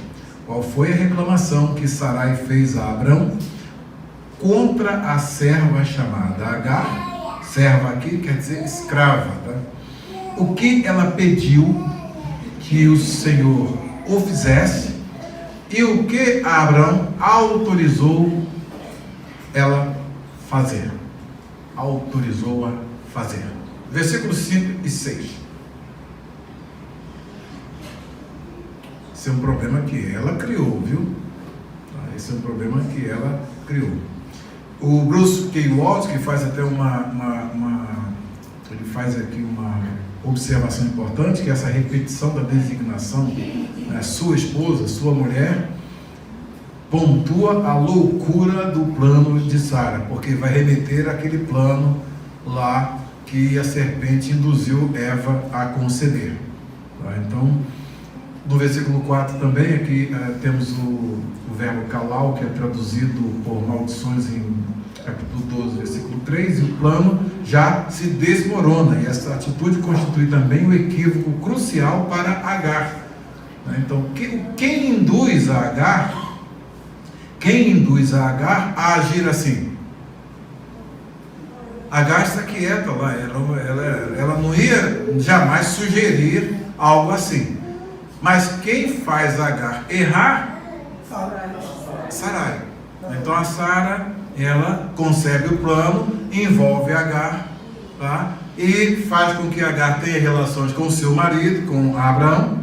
Qual foi a reclamação que Sarai fez a Abraão contra a serva chamada Agar? Serva aqui quer dizer escrava, tá? O que ela pediu que o Senhor o fizesse e o que Abraão autorizou ela fazer. Autorizou-a fazer. Versículos 5 e 6. Esse é um problema que ela criou, viu? Esse é um problema que ela criou. O Bruce K. Waltz, que faz até ele faz aqui uma observação importante, que essa repetição da designação, né, sua esposa, sua mulher, pontua a loucura do plano de Sara, porque vai remeter àquele plano lá que a serpente induziu Eva a conceder. Tá? Então, no versículo 4 também, aqui temos o verbo calau, que é traduzido por maldições em capítulo 12, versículo 3, e o plano já se desmorona, e essa atitude constitui também um equívoco crucial para Agar. Então, quem induz a Agar a agir assim? Agar está quieta lá, ela não ia jamais sugerir algo assim. Mas quem faz Agar errar? Sarai. Então a Sara, ela concebe o plano, envolve Agar, tá? E faz com que Agar tenha relações com o seu marido, com Abraão.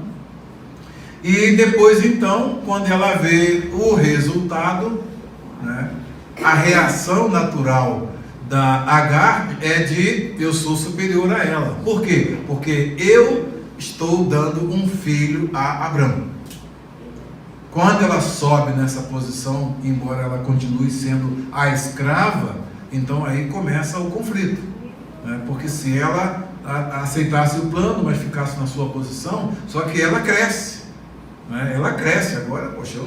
E depois, então, quando ela vê o resultado, né, a reação natural da Agar é de eu sou superior a ela. Por quê? Porque eu estou dando um filho a Abraão. Quando ela sobe nessa posição, embora ela continue sendo a escrava, então aí começa o conflito, né? Porque se ela aceitasse o plano, mas ficasse na sua posição, só que ela cresce, né? Ela cresce agora, poxa,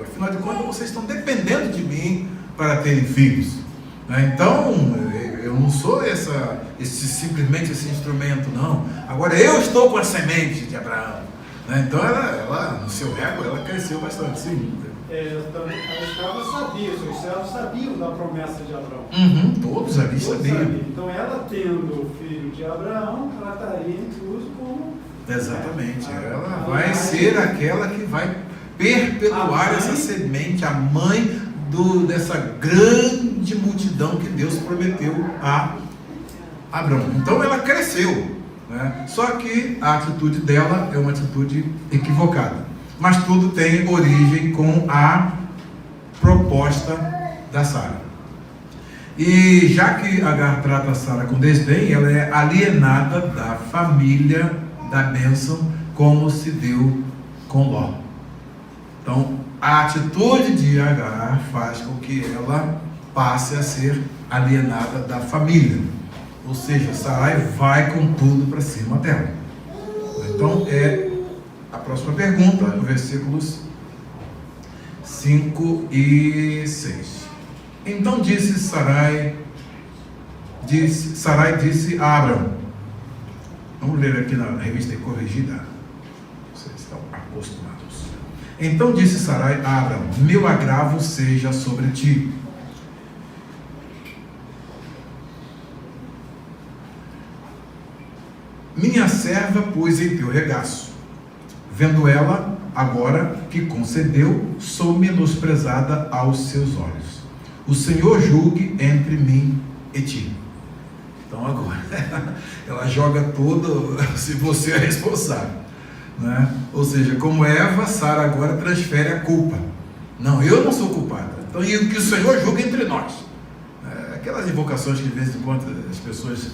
afinal de contas vocês estão dependendo de mim para terem filhos, né? Então eu não sou simplesmente esse instrumento, não. Agora eu estou com a semente de Abraão. Então ela, no seu ego, ela cresceu bastante, sim. Também a escrava sabia, os seus servos sabiam da promessa de Abraão. Todos ali sabiam. Então ela tendo o filho de Abraão, ela estaria incluso como... Exatamente, ela vai ser aquela que vai perpetuar essa semente, a mãe dessa grande multidão que Deus prometeu a Abraão. Então ela cresceu. Né? Só que a atitude dela é uma atitude equivocada, mas tudo tem origem com a proposta da Sara. E já que Agar trata a Sara com desdém, ela é alienada da família da bênção, como se deu com Ló. Então a atitude de Agar faz com que ela passe a ser alienada da família. Ou seja, Sarai vai com tudo para cima dela. Então, a próxima pergunta, versículos 5 e 6. Então Sarai disse a Abraão. Vamos ler aqui na revista corrigida. Vocês estão acostumados. Então disse Sarai a Abraão: meu agravo seja sobre ti. Minha serva pus em teu regaço. Vendo ela, agora que concedeu, sou menosprezada aos seus olhos. O Senhor julgue entre mim e ti. Então agora, ela joga tudo, se você é responsável, né? Ou seja, como Eva, Sara agora transfere a culpa. Não, eu não sou culpada. Então, e que o Senhor julgue entre nós. Aquelas invocações que de vez em quando as pessoas,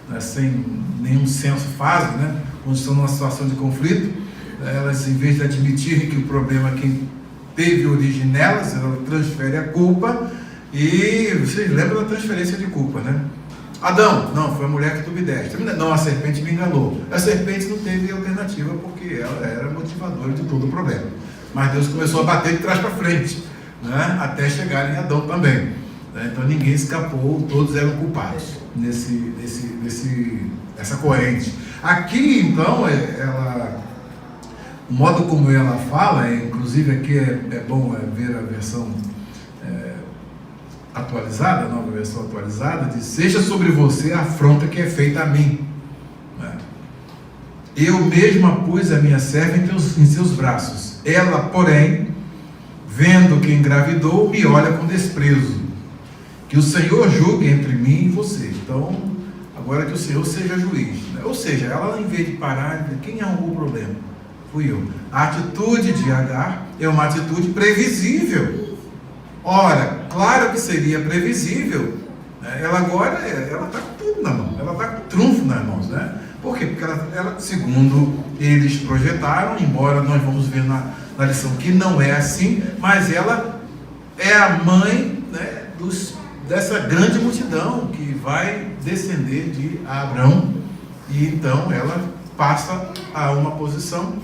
né, sem nenhum senso fazem, né, quando estão numa situação de conflito, elas, em vez de admitirem que o problema é quem teve origem nelas, ela transfere a culpa. E vocês lembram da transferência de culpa, né? Adão, não, foi a mulher que tu me deste. Não, a serpente me enganou. A serpente não teve alternativa porque ela era motivadora de todo o problema. Mas Deus começou a bater de trás para frente, né? Até chegar em Adão também. Né? Então ninguém escapou, todos eram culpados nessa corrente. Aqui, então, o modo como ela fala, inclusive aqui é bom ver a versão atualizada, a nova versão atualizada, diz: seja sobre você a afronta que é feita a mim. Eu mesma pus a minha serva em seus braços. Ela, porém, vendo que engravidou, me olha com desprezo. Que o Senhor julgue entre mim e você. Então, agora que o Senhor seja juiz. Ou seja, ela, em vez de parar, quem arrumou o problema? Fui eu. A atitude de Agar é uma atitude previsível. Ora, claro que seria previsível. Ela agora, ela está com tudo na mão. Ela está com trunfo nas mãos, né? Por quê? Porque ela, segundo eles projetaram, embora nós vamos ver na lição que não é assim, mas ela é a mãe, né, dessa grande multidão que vai descender de Abraão. E então ela passa a uma posição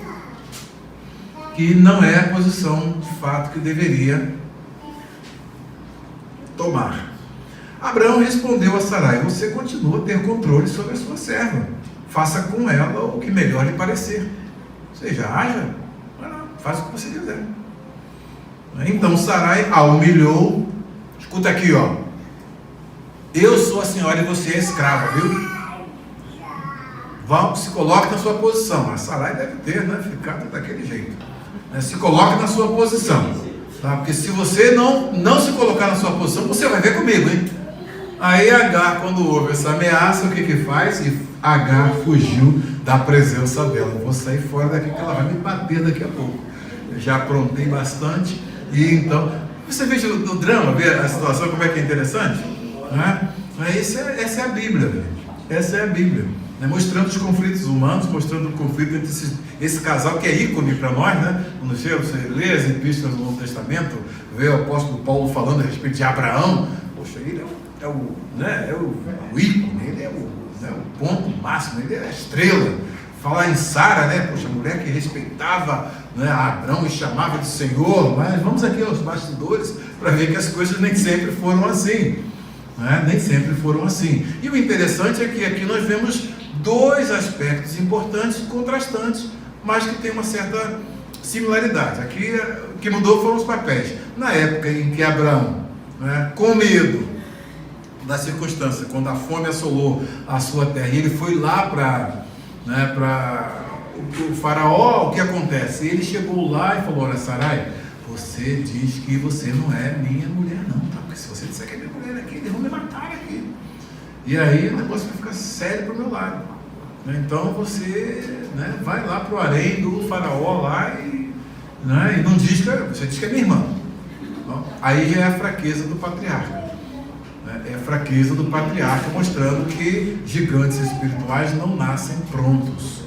que não é a posição de fato que deveria tomar. Abraão respondeu a Sarai: você continua a ter controle sobre a sua serva, faça com ela o que melhor lhe parecer. Ou seja, haja, faça o que você quiser. Então Sarai a humilhou. Escuta aqui, ó. Eu sou a senhora e você é escrava, viu? Se coloque na sua posição. A Sarai deve ter, né, ficado daquele jeito. Se coloque na sua posição. Tá? Porque se você não se colocar na sua posição, você vai ver comigo, hein? Aí Agar, quando ouve essa ameaça, o que faz? E Agar fugiu da presença dela. Vou sair fora daqui que ela vai me bater daqui a pouco. Eu já aprontei bastante. E então, você veja o drama, ver a situação, como é que é interessante? Né? Essa é a Bíblia, gente. Essa é a Bíblia. Né? Mostrando os conflitos humanos, mostrando o conflito entre esse casal que é ícone para nós, né? Quando você lê as epístolas do Novo Testamento, vê o apóstolo Paulo falando a respeito de Abraão. Poxa, ele é o ícone, ele é o ponto máximo, ele é a estrela. Falar em Sara, né? Poxa, a mulher que respeitava, né, Abraão e chamava de Senhor. Mas vamos aqui aos bastidores para ver que as coisas nem sempre foram assim. Né? Nem sempre foram assim. E o interessante é que aqui nós vemos dois aspectos importantes, contrastantes, mas que tem uma certa similaridade. Aqui o que mudou foram os papéis. Na época em que Abraão, né, com medo da circunstância, quando a fome assolou a sua terra, e ele foi lá para o faraó, o que acontece? Ele chegou lá e falou: olha, Sarai, você diz que você não é minha mulher não, tá? Porque se você disser que é minha mulher aqui, eles vão me matar aqui. E aí o negócio vai ficar sério para o meu lado. Então você, né, vai lá para o harém do faraó lá e não diz que você diz que é minha irmã. Então, aí é a fraqueza do patriarca. É a fraqueza do patriarca, mostrando que gigantes espirituais não nascem prontos.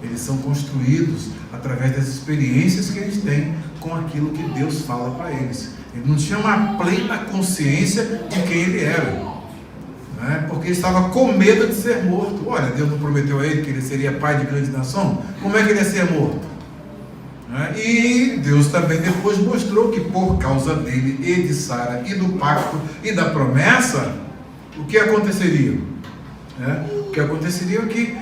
Eles são construídos através das experiências que eles têm com aquilo que Deus fala para eles. Ele não tinha uma plena consciência de quem ele era. Porque ele estava com medo de ser morto. Olha, Deus não prometeu a ele que ele seria pai de grande nação? Como é que ele ia ser morto? E Deus também depois mostrou que por causa dele e de Sara e do pacto e da promessa, o que aconteceria? O que aconteceria é que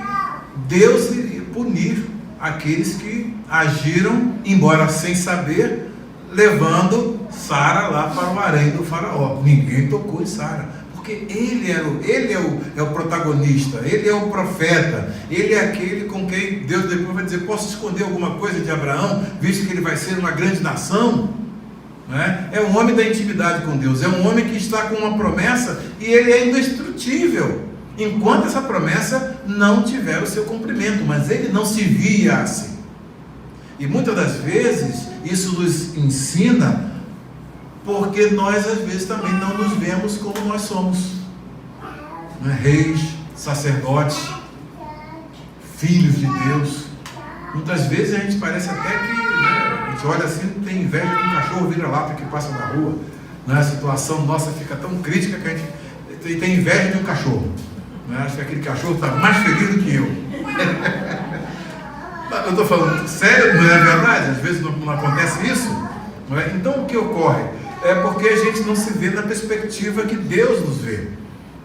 Deus iria punir aqueles que agiram, embora sem saber, levando Sara lá para o harém do faraó. Ninguém tocou em Sara. Porque ele é o protagonista, ele é o profeta, ele é aquele com quem Deus depois vai dizer: posso esconder alguma coisa de Abraão, visto que ele vai ser uma grande nação? É um homem da intimidade com Deus, é um homem que está com uma promessa e ele é indestrutível, enquanto essa promessa não tiver o seu cumprimento, mas ele não se via assim. E muitas das vezes isso nos ensina, porque nós às vezes também não nos vemos como nós somos, reis, sacerdotes, filhos de Deus. Muitas vezes a gente parece até que, A gente olha assim, tem inveja de um cachorro vira-lata que passa na rua. Né? A situação nossa fica tão crítica que a gente tem inveja de um cachorro. Né? Acho que aquele cachorro está mais feliz do que eu. Eu estou falando sério, não é verdade? Às vezes não acontece isso. Não é? Então o que ocorre? É porque a gente não se vê na perspectiva que Deus nos vê.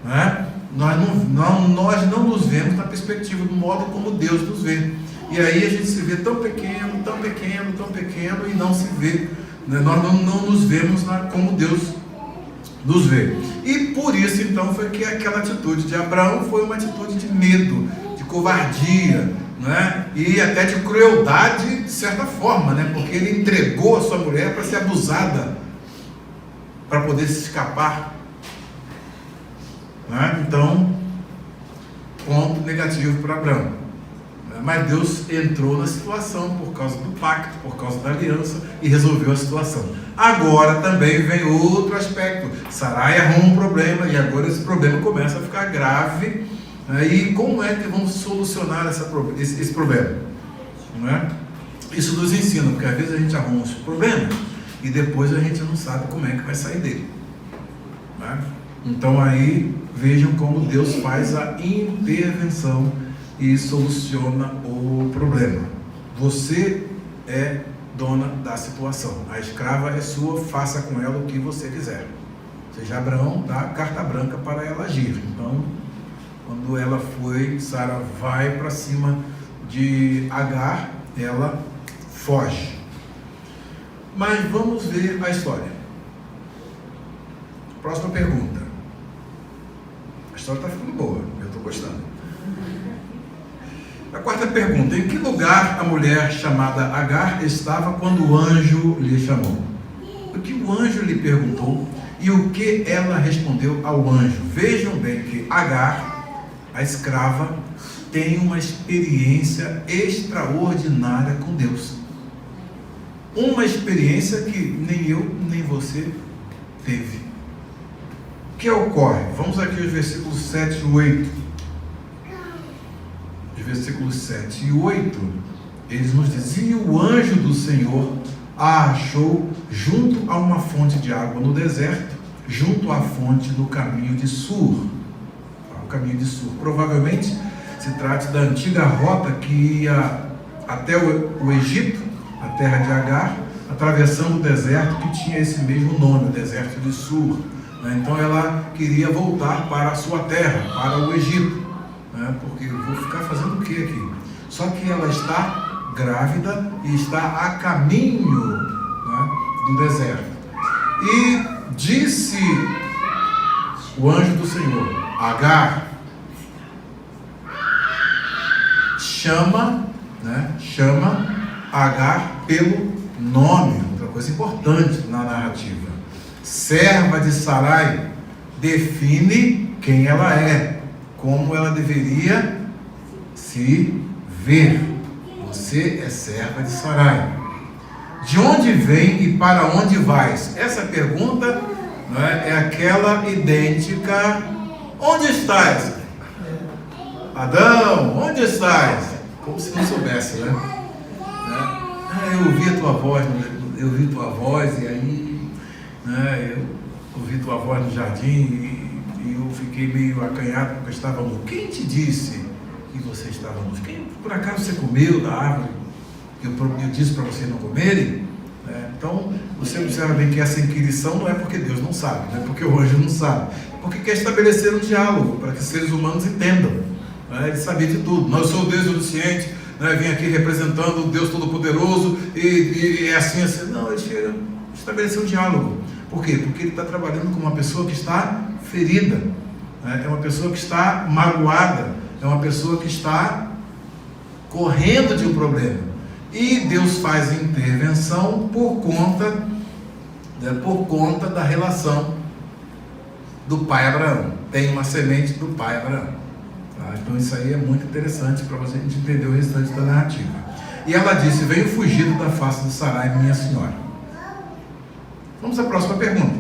Não é? Nós não nos vemos na perspectiva do modo como Deus nos vê. E aí a gente se vê tão pequeno, tão pequeno, tão pequeno e não se vê. Né? Nós não nos vemos como Deus nos vê. E por isso então foi que aquela atitude de Abraão foi uma atitude de medo, de covardia, né? E até de crueldade de certa forma, né? Porque ele entregou a sua mulher para ser abusada, para poder se escapar. Né? Então, ponto negativo para Abraão. Mas Deus entrou na situação por causa do pacto, por causa da aliança e resolveu a situação. Agora também vem outro aspecto. Sarai arruma um problema e agora esse problema começa a ficar grave. Né? E como é que vamos solucionar esse problema? Não é? Isso nos ensina, porque às vezes a gente arruma os problemas e depois a gente não sabe como é que vai sair dele. Não é? Então aí vejam como Deus faz a intervenção e soluciona o problema. Você é dona da situação. A escrava é sua, faça com ela o que você quiser. Ou seja, Abraão dá carta branca para ela agir. Então, quando ela foi, Sara vai para cima de Agar, ela foge. Mas vamos ver a história. Próxima pergunta. A história está ficando boa, eu estou gostando. A quarta pergunta: em que lugar a mulher chamada Agar estava quando o anjo lhe chamou? O que o anjo lhe perguntou e o que ela respondeu ao anjo. Vejam bem que Agar, a escrava, tem uma experiência extraordinária com Deus. Uma experiência que nem eu nem você teve. O que ocorre? Vamos aqui aos versículos 7 e 8. Os versículos 7 e 8, eles nos dizem: o anjo do Senhor a achou junto a uma fonte de água no deserto, junto à fonte do caminho de Sur. O caminho de Sur provavelmente se trata da antiga rota que ia até o Egito, a terra de Agar, atravessando o deserto que tinha esse mesmo nome, o deserto de Sur. Então ela queria voltar para a sua terra, para o Egito. Porque eu vou ficar fazendo o que aqui? Só que ela está grávida e está a caminho, né, do deserto. E disse o anjo do Senhor: Agar, chama Agar pelo nome. Outra coisa importante na narrativa: serva de Sarai. Define quem ela é, como ela deveria se ver. Você é serva de Sarai. De onde vem e para onde vais? Essa pergunta, né, é aquela idêntica: onde estás? Adão, onde estás? Como se não soubesse, né? Eu ouvi a tua voz, e aí, né, eu ouvi tua voz no jardim e eu fiquei meio acanhado porque eu estava nu. Quem te disse que você estava nu? Por acaso você comeu da árvore que eu disse para vocês não comerem? Então, você observa bem que essa inquirição não é porque Deus não sabe, não é porque o anjo não sabe, porque quer estabelecer um diálogo para que os seres humanos entendam. Ele sabia de tudo. Não, eu sou o Deus onisciente, vim aqui representando o Deus Todo-Poderoso e é assim, assim. Não, ele chega a estabelecer um diálogo. Por quê? Porque ele está trabalhando com uma pessoa que está ferida, é uma pessoa que está magoada, é uma pessoa que está correndo de um problema. E Deus faz intervenção por conta da relação do pai Abraão. Tem uma semente do pai Abraão. Então isso aí é muito interessante para você entender o restante da narrativa. E ela disse: venho fugido da face de Sarai, minha senhora. Vamos à próxima pergunta.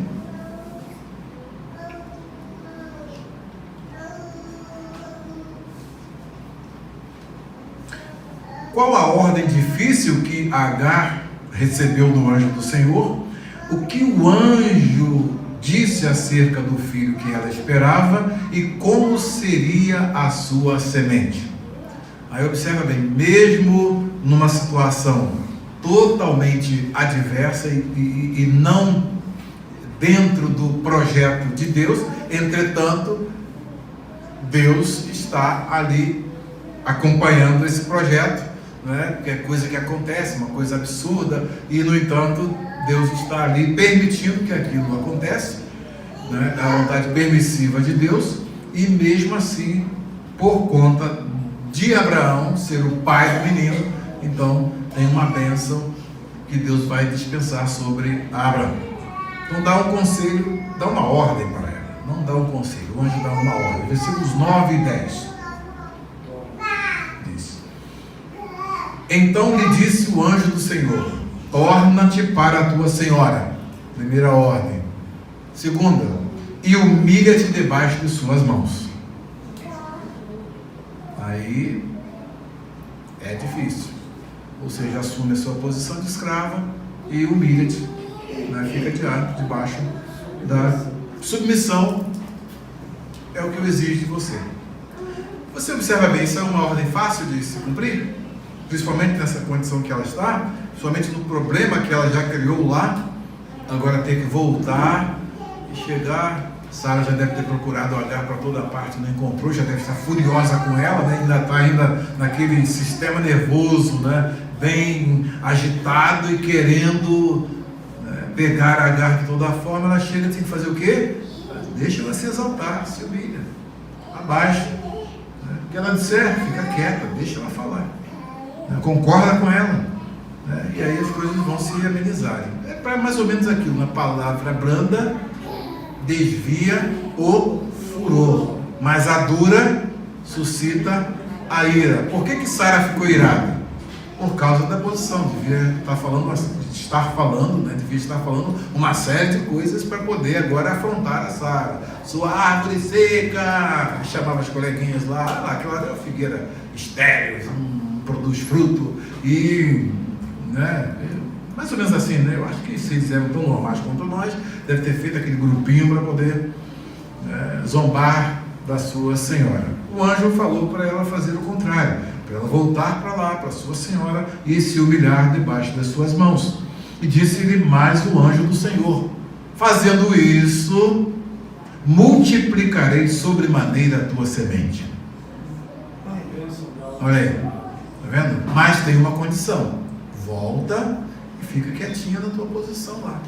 Qual a ordem difícil que Agar recebeu do anjo do Senhor, o que o anjo disse acerca do filho que ela esperava e como seria a sua semente. Aí observa bem, mesmo numa situação totalmente adversa e não dentro do projeto de Deus, entretanto, Deus está ali acompanhando esse projeto, né? Que é coisa que acontece, uma coisa absurda, e no entanto, Deus está ali permitindo que aquilo aconteça, né? A vontade permissiva de Deus, e mesmo assim, por conta de Abraão ser o pai do menino, então tem uma bênção que Deus vai dispensar sobre Abraão. Então dá um conselho, dá uma ordem para ela, não dá um conselho, o anjo dá uma ordem. Versículos 9 e 10 diz: Então lhe disse o anjo do Senhor: torna-te para a tua senhora. Primeira ordem. Segunda, e humilha-te debaixo de suas mãos. Aí é difícil. Ou seja, assume a sua posição de escrava e humilha-te, né? Fica debaixo da submissão, é o que eu exijo de você. Você observa bem, isso é uma ordem fácil de se cumprir, principalmente nessa condição que ela está, somente no problema que ela já criou lá, agora ter que voltar e chegar. Sara já deve ter procurado olhar para toda parte, não encontrou, já deve estar furiosa com ela, né? Ainda está naquele sistema nervoso, né? Bem agitado e querendo, né, pegar a Agar de toda forma. Ela chega e tem que fazer o quê? Deixa ela se exaltar, se humilha, abaixa, né? O que ela disser, fica quieta, deixa ela falar, né? Concorda com ela, né? E aí as coisas vão se amenizarem. É para mais ou menos aquilo, uma palavra branda desvia o furor, mas a dura suscita a ira. Por que Sara ficou irada? Por causa da posição. Devia estar falando uma série de coisas para poder agora afrontar a Sara. Sua árvore seca, chamava as coleguinhas lá, aquela é uma figueira estéril, não produz fruto, e, né, mais ou menos assim, né? Eu acho que se eles eram tão normais quanto nós, deve ter feito aquele grupinho para poder, né, zombar da sua senhora. O anjo falou para ela fazer o contrário, para ela voltar para lá, para sua senhora, e se humilhar debaixo das suas mãos. E disse-lhe mais o anjo do Senhor: fazendo isso, multiplicarei sobremaneira a tua semente. Olha aí, tá vendo? Mas tem uma condição: volta e fica quietinha na tua posição lá,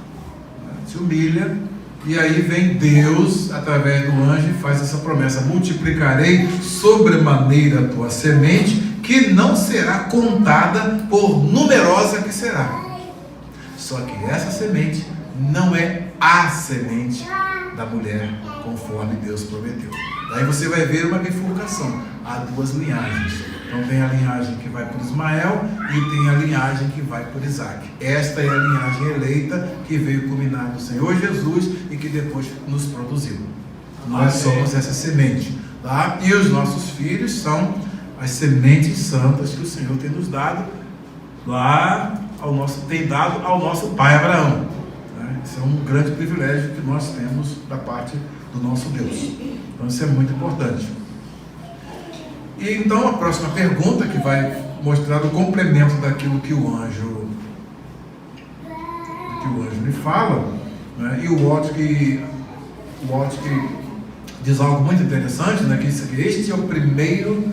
se humilha, e aí vem Deus através do anjo e faz essa promessa: multiplicarei sobremaneira a tua semente, que não será contada, por numerosa que será. Só que essa semente não é a semente da mulher, conforme Deus prometeu. Daí você vai ver uma bifurcação. Há duas linhagens. Então tem a linhagem que vai por Ismael e tem a linhagem que vai por Isaac. Esta é a linhagem eleita que veio culminar no Senhor Jesus e que depois nos produziu. Nós somos essa semente, tá? E os nossos filhos são as sementes santas que o Senhor tem nos dado lá tem dado ao nosso pai Abraão, né? Isso é um grande privilégio que nós temos da parte do nosso Deus. Então isso é muito importante. E então a próxima pergunta, que vai mostrar o complemento daquilo que o anjo lhe fala, né? E o Watke diz algo muito interessante, né? Que este é o primeiro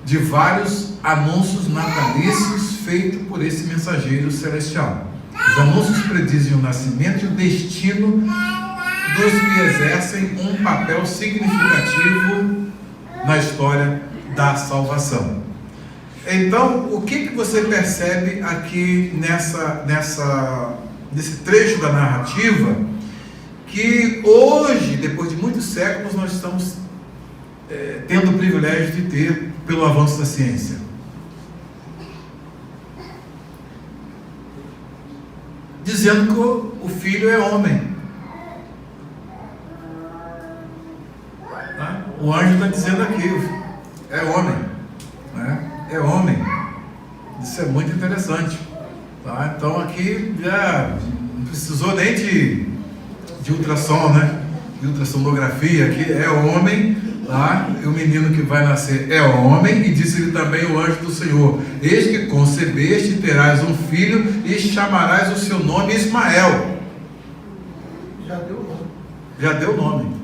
de vários anúncios natalícios feito por esse mensageiro celestial. Os anúncios predizem o nascimento e o destino dos que exercem um papel significativo na história da salvação. Então, o que você percebe aqui nesse trecho da narrativa, que hoje, depois de muitos séculos, nós estamos tendo o privilégio de ter pelo avanço da ciência? Dizendo que o filho é homem. Tá? O anjo está dizendo aqui, é homem, né? É homem. Isso é muito interessante. Tá? Então aqui já não precisou nem de ultrassom, né? De ultrassonografia, aqui é homem, tá? E o menino que vai nascer é homem, e disse-lhe também o anjo do Senhor: eis que concebeste e terás um filho, e chamarás o seu nome Ismael. Já deu o nome. Já deu o nome,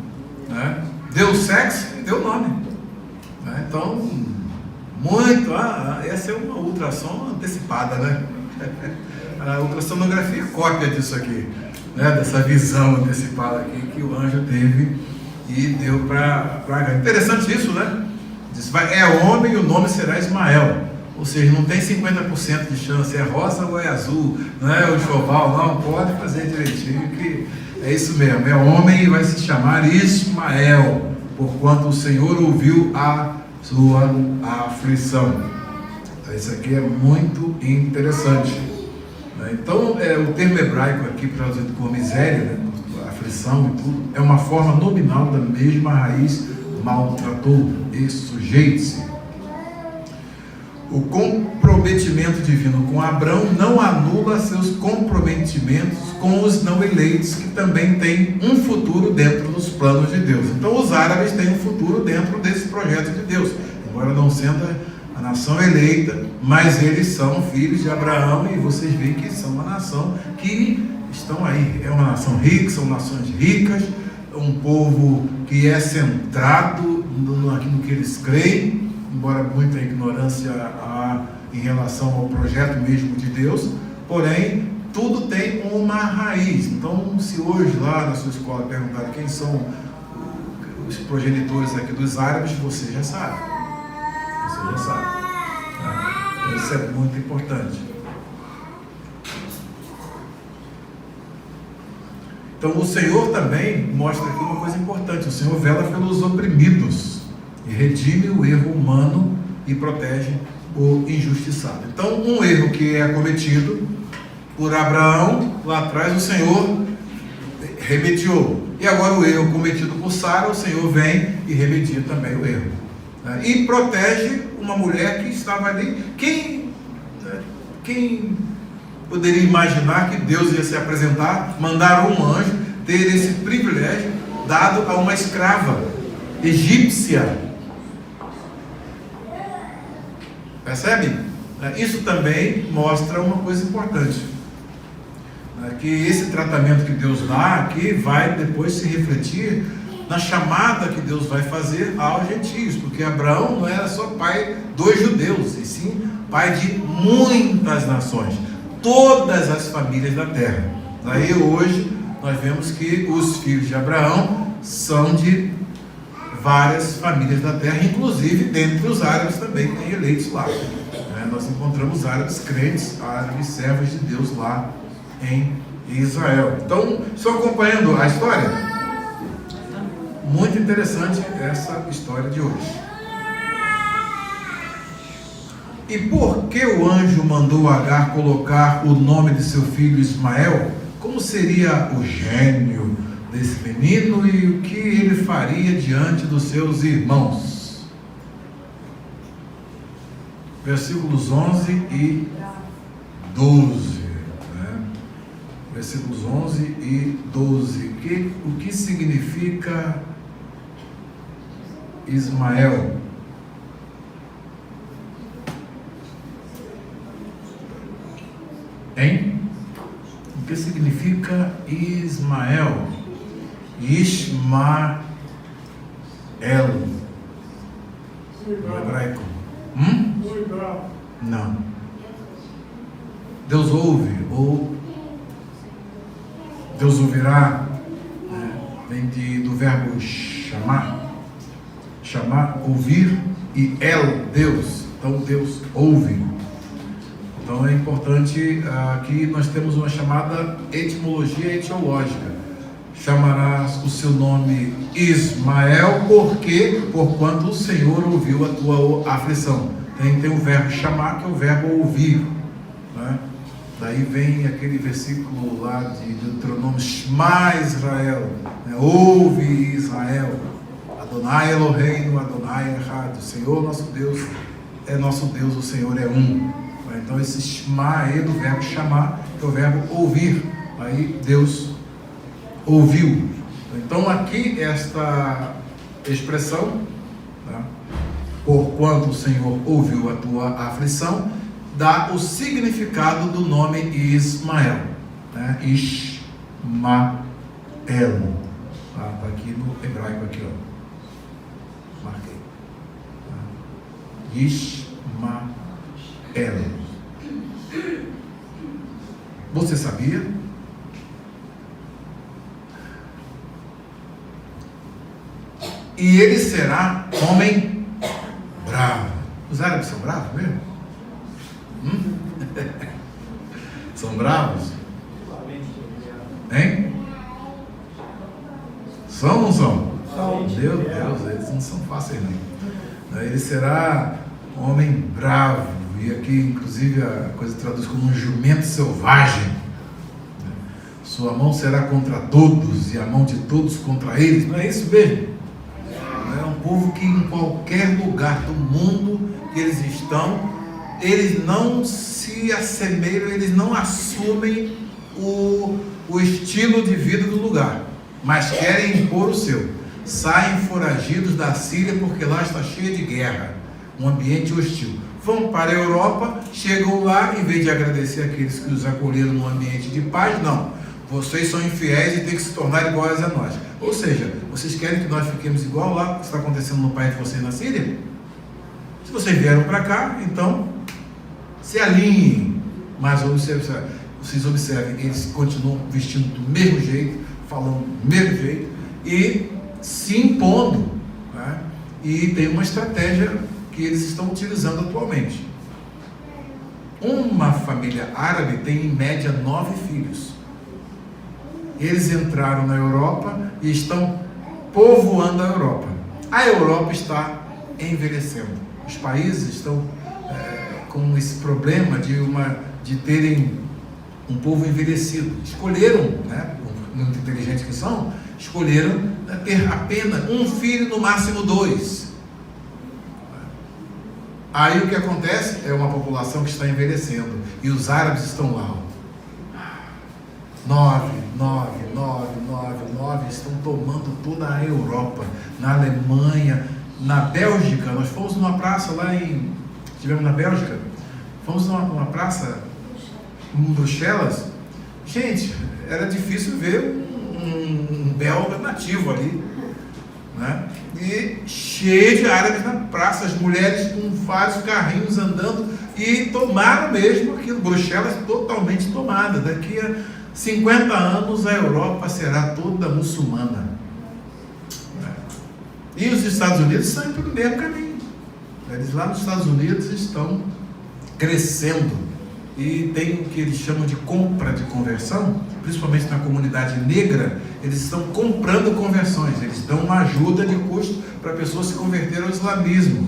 né? Deu sexo e deu o nome, né? Então, muito, essa é uma ultrassom antecipada, né? A ultrassonografia é cópia disso aqui, né? Dessa visão antecipada aqui que o anjo teve e deu para Agar. Interessante isso, né? Diz, é homem e o nome será Ismael. Ou seja, não tem 50% de chance, é rosa ou é azul, não é o enxoval, não, pode fazer direitinho, que é isso mesmo, é homem e vai se chamar Ismael, porquanto o Senhor ouviu a sua aflição. Então, isso aqui é muito interessante. Então, o termo hebraico aqui, traduzido por miséria, né, aflição e tudo, é uma forma nominal da mesma raiz maltratou e sujeite-se. O comprometimento divino com Abrão não anula seus comprometimentos com os não eleitos, que também têm um futuro dentro dos planos de Deus. Então os árabes têm um futuro dentro desse projeto de Deus, embora não sendo a nação eleita, mas eles são filhos de Abraão, e vocês veem que são uma nação que estão aí, é uma nação rica, são nações ricas, um povo que é centrado naquilo que eles creem, embora muita ignorância há em relação ao projeto mesmo de Deus, porém, tudo tem uma raiz. Então, se hoje lá na sua escola perguntarem quem são os progenitores aqui dos árabes, você já sabe. Você já sabe. Tá? Isso é muito importante. Então, o Senhor também mostra aqui uma coisa importante. O Senhor vela pelos oprimidos e redime o erro humano e protege o injustiçado. Então, um erro que é cometido por Abraão, lá atrás o Senhor remediou. E agora o erro cometido por Sara, o Senhor vem e remedia também o erro. E protege uma mulher que estava ali. Quem poderia imaginar que Deus ia se apresentar, mandar um anjo, ter esse privilégio dado a uma escrava egípcia? Percebe? Isso também mostra uma coisa importante, que esse tratamento que Deus dá aqui vai depois se refletir na chamada que Deus vai fazer aos gentios, porque Abraão não era só pai dos judeus, e sim pai de muitas nações, todas as famílias da terra. Daí hoje nós vemos que os filhos de Abraão são de várias famílias da terra, inclusive dentre os árabes também tem eleitos lá. Nós encontramos árabes crentes, árabes servos de Deus lá em Israel. Então, estou acompanhando a história? Muito interessante essa história de hoje. E por que o anjo mandou Agar colocar o nome de seu filho Ismael? Como seria o gênio desse menino e o que ele faria diante dos seus irmãos? Versículos 11 e 12. Versículos 11 e 12. O que significa Ismael? Hein? O que significa Ismael? Ismael. No hebraico. Não. Deus ouve, ou Deus ouvirá, vem do verbo chamar. Chamar, ouvir, e Deus. Então Deus ouve. Então é importante, aqui nós temos uma chamada etimologia etiológica. Chamarás o seu nome Ismael, porquanto o Senhor ouviu a tua aflição. Tem o verbo chamar, que é o verbo ouvir, né? Daí vem aquele versículo lá de Deuteronômio: Shema Israel, né? Ouve Israel, Adonai Eloheinu, Adonai Echad. O Senhor nosso Deus é nosso Deus, o Senhor é um. Então esse shma aí do verbo chamar, que é o verbo ouvir. Aí Deus ouviu. Então aqui esta expressão, tá? Porquanto o Senhor ouviu a tua aflição, dá o significado do nome Ismael, né? Ishmael. Tá aqui no hebraico aqui, ó. Marquei. Ishmael. Você sabia? E ele será homem bravo. Os árabes são bravos mesmo? São bravos? Hein? São ou não são? Meu Deus, eles não são fáceis não. Ele será homem bravo. E aqui, inclusive, a coisa traduz como um jumento selvagem. Sua mão será contra todos e a mão de todos contra eles. Não é isso mesmo? É um povo que em qualquer lugar do mundo que eles estão, eles não se assemelham, eles não assumem o estilo de vida do lugar, mas querem impor o seu. Saem foragidos da Síria porque lá está cheia de guerra, um ambiente hostil. Vão para a Europa, chegam lá, em vez de agradecer aqueles que os acolheram num ambiente de paz, não. Vocês são infiéis e têm que se tornar iguais a nós. Ou seja, vocês querem que nós fiquemos igual lá, o que está acontecendo no país de vocês na Síria? Se vocês vieram para cá, então se alinhem. Mas vocês observem, eles continuam vestindo do mesmo jeito, falando do mesmo jeito e se impondo, né? E tem uma estratégia que eles estão utilizando atualmente. Uma família árabe tem em média 9 filhos. Eles entraram na Europa e estão povoando a Europa. A Europa está envelhecendo. Os países estão com esse problema de terem um povo envelhecido. Escolheram, né, muito inteligentes que são, escolheram ter apenas um filho, no máximo 2. Aí o que acontece é uma população que está envelhecendo e os árabes estão lá. 9, estão tomando toda a Europa, na Alemanha, na Bélgica. Nós fomos numa praça lá estivemos na Bélgica, fomos numa praça em Bruxelas. Gente, era difícil ver um belga nativo ali, né? E cheio de árabes na praça, as mulheres com vários carrinhos andando, e tomaram mesmo aquilo. Bruxelas totalmente tomada. Daqui a 50 anos a Europa será toda muçulmana. E os Estados Unidos estão indo pelo mesmo caminho. Eles lá nos Estados Unidos estão crescendo e tem o que eles chamam de compra de conversão, principalmente na comunidade negra. Eles estão comprando conversões, eles dão uma ajuda de custo para a pessoa se converter ao islamismo.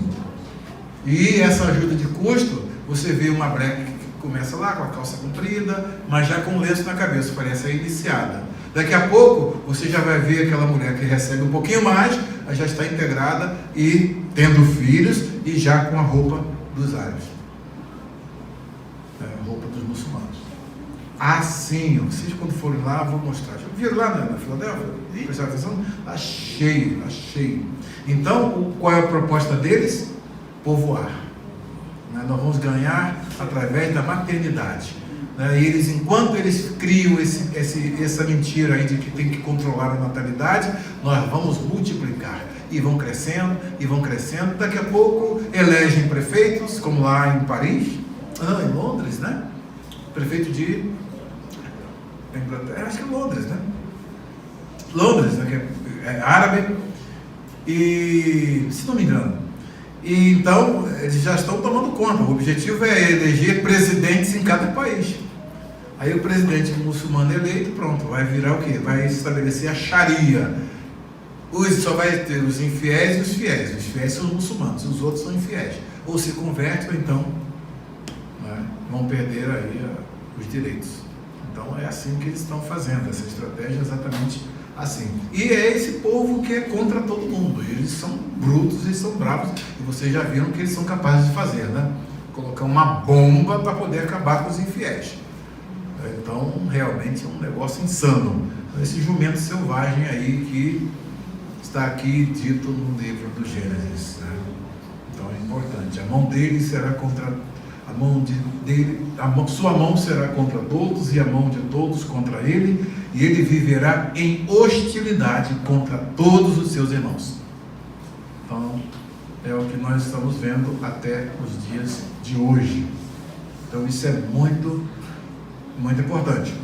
E essa ajuda de custo, você vê uma breca que começa lá com a calça comprida, mas já com um lenço na cabeça, parece a iniciada. Daqui a pouco, você já vai ver aquela mulher que recebe um pouquinho mais, já está integrada e tendo filhos e já com a roupa dos árabes. A roupa dos muçulmanos. Assim, vocês quando forem lá, vou mostrar. Já viram lá na Filadélfia? Prestaram atenção? Está cheio, está cheio. Então, qual é a proposta deles? Povoar. Nós vamos ganhar através da maternidade. E eles, enquanto eles criam essa mentira aí de que tem que controlar a natalidade, nós vamos multiplicar. E vão crescendo, e vão crescendo. Daqui a pouco elegem prefeitos, como lá em Paris, em Londres, né? Prefeito de Inglaterra, acho que é Londres, né? Londres, né? Que é árabe, e se não me engano. E então eles já estão tomando conta. O objetivo é eleger presidentes em cada país. Aí o presidente muçulmano eleito, pronto, vai virar o quê? Vai estabelecer a Sharia. Só vai ter os infiéis e os fiéis. Os fiéis são os muçulmanos, os outros são infiéis. Ou se convertem, ou então, né, vão perder aí os direitos. Então é assim que eles estão fazendo, essa estratégia é exatamente assim. E é esse povo que é contra todo mundo. Eles são brutos, eles são bravos, e vocês já viram o que eles são capazes de fazer, né? colocar uma bomba para poder acabar com os infiéis. Então, realmente é um negócio insano. Esse jumento selvagem aí que está aqui dito no livro do Gênesis, né? Então é importante. A mão dele será contra a mão dele, sua mão será contra todos e a mão de todos contra ele, e ele viverá em hostilidade contra todos os seus irmãos. Então é o que nós estamos vendo até os dias de hoje. Então isso é muito, muito importante.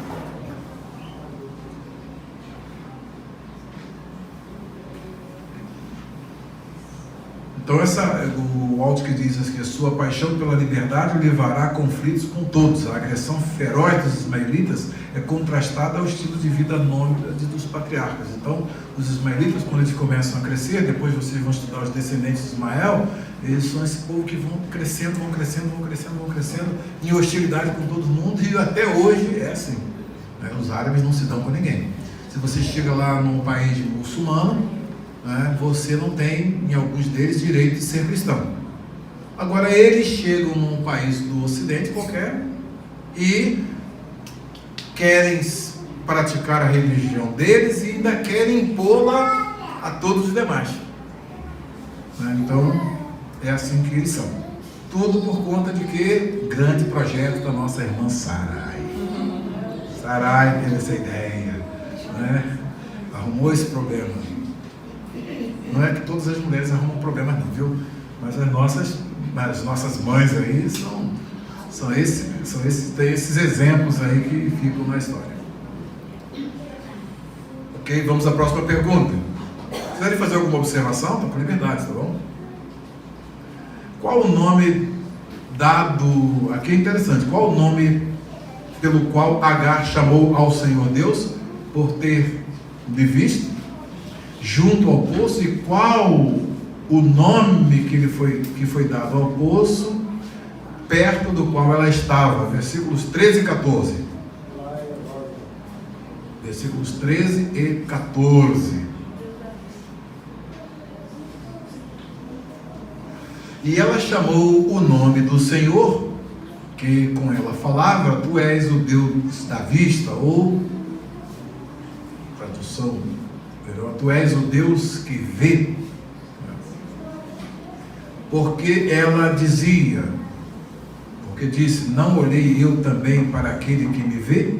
Então o Walt que diz assim, que a sua paixão pela liberdade o levará a conflitos com todos. A agressão feroz dos ismaelitas é contrastada ao estilo de vida nômade dos patriarcas. Então, os ismaelitas, quando eles começam a crescer, depois vocês vão estudar os descendentes de Ismael, eles são esse povo que vão crescendo, em hostilidade com todo mundo, e até hoje é assim. Né? Os árabes não se dão com ninguém. Se você chega lá num país muçulmano, você não tem, em alguns deles, direito de ser cristão. Agora, eles chegam num país do Ocidente qualquer e querem praticar a religião deles e ainda querem impô-la a todos os demais. Então, é assim que eles são. Tudo por conta de que? Grande projeto da nossa irmã Sarai. Sarai teve essa ideia, né? Arrumou esse problema. Não é que todas as mulheres arrumam problemas não, viu? Mas as nossas mães aí tem esses exemplos aí que ficam na história. Ok, vamos à próxima pergunta. Se quiserem fazer alguma observação, estão com liberdade, tá bom? Qual o nome dado... Aqui é interessante. Qual o nome pelo qual Agar chamou ao Senhor Deus por ter lhe visto junto ao poço, e qual o nome que foi dado ao poço perto do qual ela estava? Versículos 13 e 14. Versículos 13 e 14. E ela chamou o nome do Senhor, que com ela falava, tu és o Deus da vista, ou tradução, tu és o Deus que vê. Porque ela dizia, porque disse, não olhei eu também para aquele que me vê?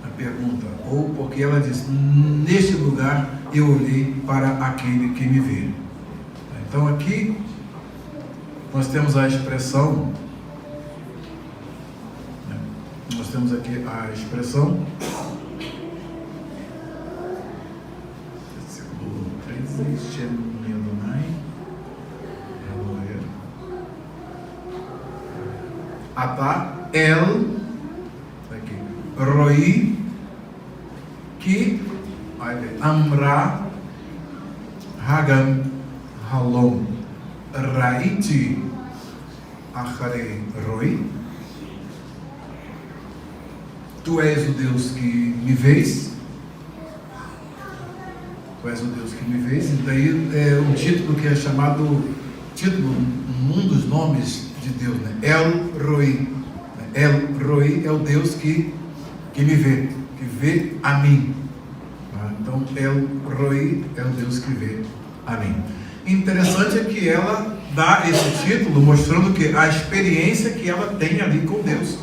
A pergunta. Ou porque ela disse, neste lugar eu olhei para aquele que me vê. Então aqui nós temos a expressão, nós temos aqui a expressão, versículo 13, Ata el aqui, Roi que Amra Hagam Halom Raiti Achare Roi. Tu és o Deus que me vês. Tu és o Deus que me vês. E daí é um título que é chamado, um dos nomes de Deus, né? El Roi. El Roi é o Deus que me vê, que vê a mim. Então, El Roi é o Deus que vê a mim. Interessante é que ela dá esse título mostrando que a experiência que ela tem ali com Deus.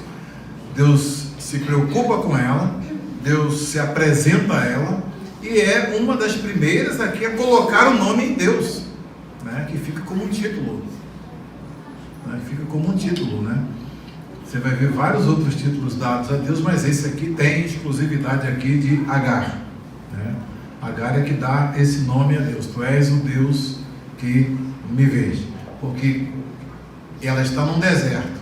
Deus se preocupa com ela, Deus se apresenta a ela, e é uma das primeiras aqui a colocar o nome em Deus, né? Que fica como um título. Fica como um título, né? Você vai ver vários outros títulos dados a Deus, mas esse aqui tem exclusividade aqui de Agar, né? Agar é que dá esse nome a Deus. Tu és o Deus que me vês, porque ela está num deserto,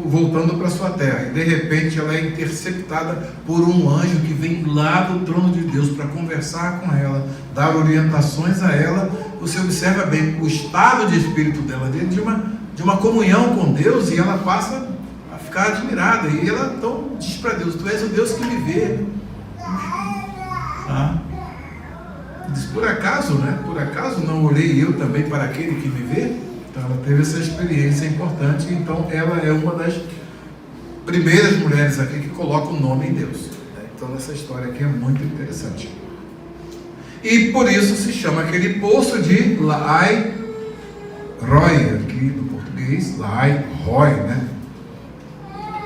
voltando para sua terra, e de repente ela é interceptada por um anjo que vem lá do trono de Deus para conversar com ela, dar orientações a ela. Você observa bem o estado de espírito dela dentro de uma comunhão com Deus, e ela passa a ficar admirada, e ela então diz para Deus, tu és o Deus que me vê. Diz, por acaso, né? Por acaso não olhei eu também para aquele que me vê? Então ela teve essa experiência importante, então ela é uma das primeiras mulheres aqui que coloca o nome em Deus. Então essa história aqui é muito interessante. E por isso se chama aquele poço de Laai Roi, aqui no português, Laai Roi, né?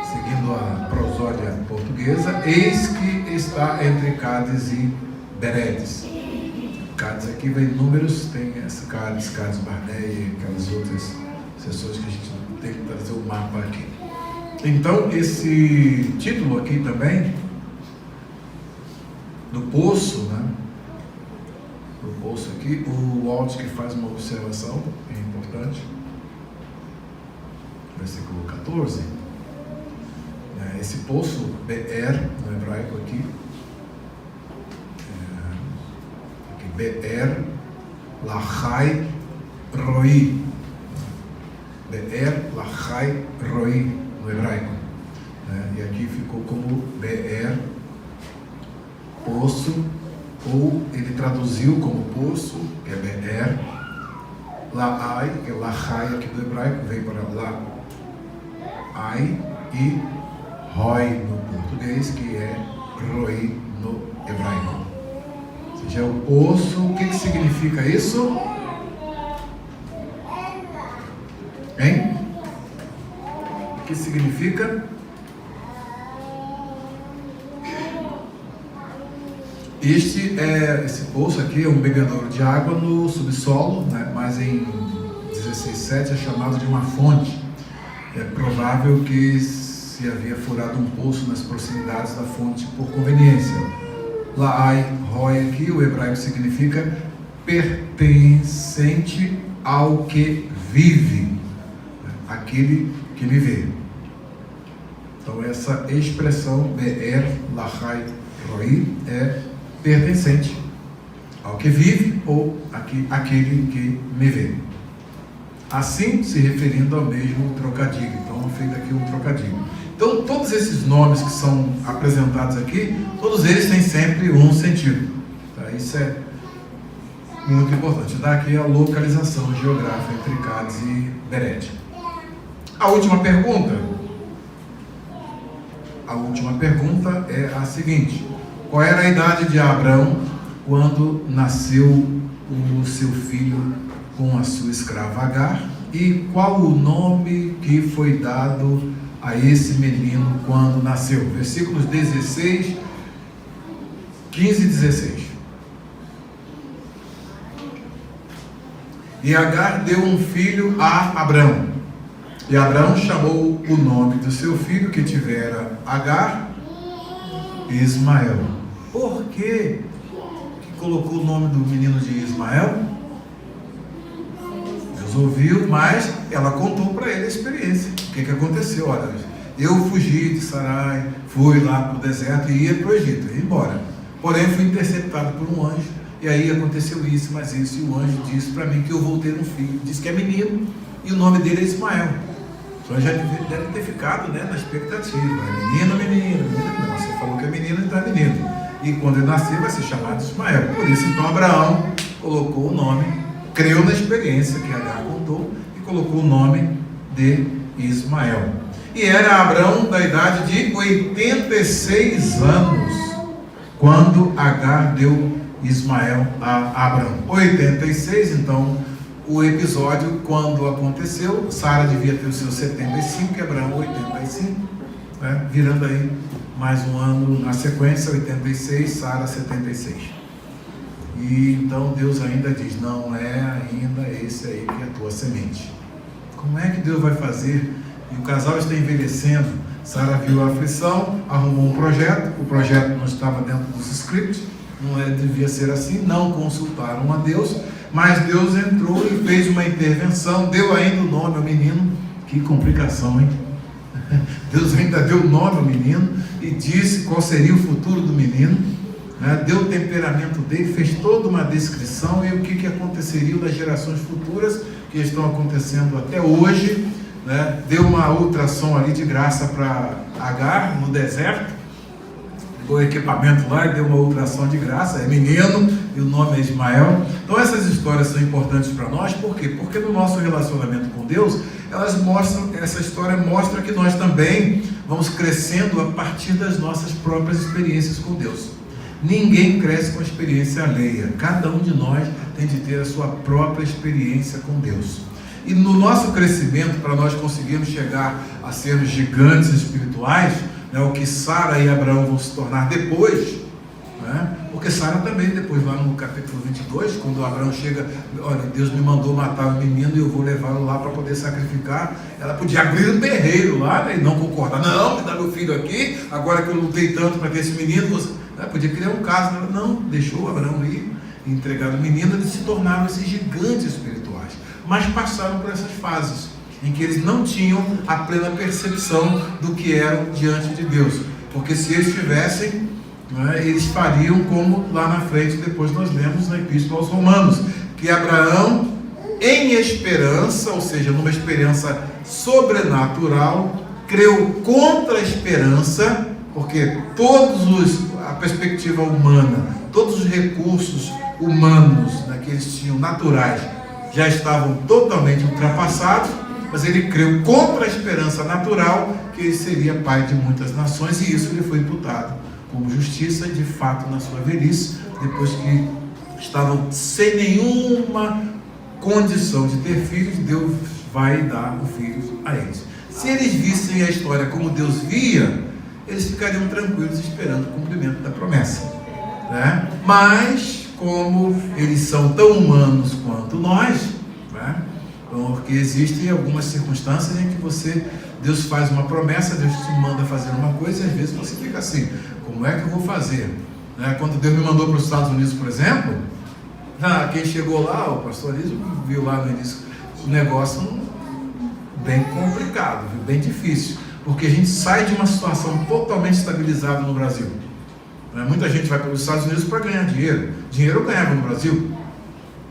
Seguindo a prosódia portuguesa, eis que está entre Cádiz e Beredes. Cádiz aqui vem números, tem essa Cádiz Barneia, aquelas outras sessões que a gente tem que trazer o mapa aqui. Então esse título aqui também, do poço, né? Do poço aqui, o Walt que faz uma observação importante, versículo 14, né? Esse poço, Be'er, no hebraico aqui, Be'er Lahai Roi, Be'er Lahai Roi, no hebraico, né? E aqui ficou como Be'er, poço, ou ele traduziu como poço, que é Be'er, Laai, que é Lahai aqui do hebraico, vem para Laai, e Roi no português, que é Roi no hebraico. Ou seja, é o poço. O que significa isso? Hein? O que significa? Esse poço aqui é um bebedouro de água no subsolo, né? Mas em 16:7 é chamado de uma fonte. É provável que se havia furado um poço nas proximidades da fonte por conveniência. Laai Roi aqui, o hebraico significa pertencente ao que vive, aquele que me vê. Então essa expressão Be'er Lahai Roi é pertencente ao que vive ou aquele que me vê. Assim se referindo ao mesmo trocadilho. Então feito aqui um trocadilho. Então todos esses nomes que são apresentados aqui, todos eles têm sempre um sentido. Tá? Isso é muito importante. Dá aqui a localização geográfica entre Cádiz e Bered. A última pergunta é a seguinte: qual era a idade de Abrão quando nasceu o seu filho com a sua escrava Agar? E qual o nome que foi dado a esse menino quando nasceu? Versículos 16, 15 e 16. E Agar deu um filho a Abrão. E Abrão chamou o nome do seu filho que tivera Agar, Ismael. Por que colocou o nome do menino de Ismael? Deus ouviu, mas ela contou para ele a experiência. O que aconteceu? Olha, eu fugi de Sarai, fui lá para o deserto e ia para o Egito, ia embora. Porém, fui interceptado por um anjo, e aí aconteceu isso, mas isso, e o anjo disse para mim que eu vou ter um filho. Disse que é menino, e o nome dele é Ismael. Então já deve ter ficado, né, na expectativa. É menino. Não, você falou que é menino, então é menino. E quando ele nascer vai ser chamado Ismael. Por isso, então, Abraão colocou o nome, creu na experiência que Agar contou, e colocou o nome de Ismael. E era Abrão da idade de 86 anos, quando Agar deu Ismael a Abrão. 86, então, o episódio, quando aconteceu, Sara devia ter os seus 75 e Abraão 85, né? Virando aí mais um ano na sequência, 86, Sara 76. E então Deus ainda diz: não é ainda esse aí que é a tua semente. Como é que Deus vai fazer? E o casal está envelhecendo. Sara viu a aflição, arrumou um projeto, o projeto não estava dentro dos scripts, devia ser assim, não consultaram a Deus, mas Deus entrou e fez uma intervenção, deu ainda o nome ao menino. Que complicação, hein? Deus ainda deu o nome ao menino e disse qual seria o futuro do menino, né? Deu o temperamento dele, fez toda uma descrição e o que aconteceria nas gerações futuras que estão acontecendo até hoje, né? Deu uma ultrassom ali de graça para Agar no deserto, o equipamento lá, deu uma ultrassom de graça, é menino, e o nome é Ismael. Então essas histórias são importantes para nós, por quê? Porque no nosso relacionamento com Deus, essa história mostra que nós também vamos crescendo a partir das nossas próprias experiências com Deus. Ninguém cresce com a experiência alheia. Cada um de nós tem de ter a sua própria experiência com Deus. E no nosso crescimento, para nós conseguirmos chegar a sermos gigantes espirituais, né, o que Sara e Abraão vão se tornar depois, né, porque Sara também, depois lá no capítulo 22, quando Abraão chega, olha, Deus me mandou matar o menino e eu vou levá-lo lá para poder sacrificar, ela podia abrir um berreiro lá, né, e não concordar, não, me dá meu filho aqui, agora que eu lutei tanto para ter esse menino, você, né, podia criar um caso, ela não, deixou Abraão ir, entregar o menino, eles se tornaram esses gigantes espirituais. Mas passaram por essas fases, em que eles não tinham a plena percepção do que eram diante de Deus. Porque se eles tivessem, né, eles fariam como lá na frente, depois nós lemos na Epístola aos Romanos, que Abraão, em esperança, ou seja, numa esperança sobrenatural, creu contra a esperança, porque a perspectiva humana, todos os recursos humanos, né, que eles tinham, naturais, já estavam totalmente ultrapassados, mas ele creu contra a esperança natural que ele seria pai de muitas nações, e isso lhe foi imputado como justiça, de fato, na sua velhice, depois que estavam sem nenhuma condição de ter filhos, Deus vai dar o filho a eles. Se eles vissem a história como Deus via, eles ficariam tranquilos esperando o cumprimento da promessa, né? Mas como eles são tão humanos quanto nós, né? Porque existem algumas circunstâncias em que Deus faz uma promessa, Deus te manda fazer uma coisa, e às vezes você fica assim, como é que eu vou fazer? Né? Quando Deus me mandou para os Estados Unidos, por exemplo, quem chegou lá, o pastor Elísio viu lá no início, um negócio bem complicado, bem difícil, porque a gente sai de uma situação totalmente estabilizada no Brasil. Muita gente vai para os Estados Unidos para ganhar dinheiro. Dinheiro eu ganhava no Brasil.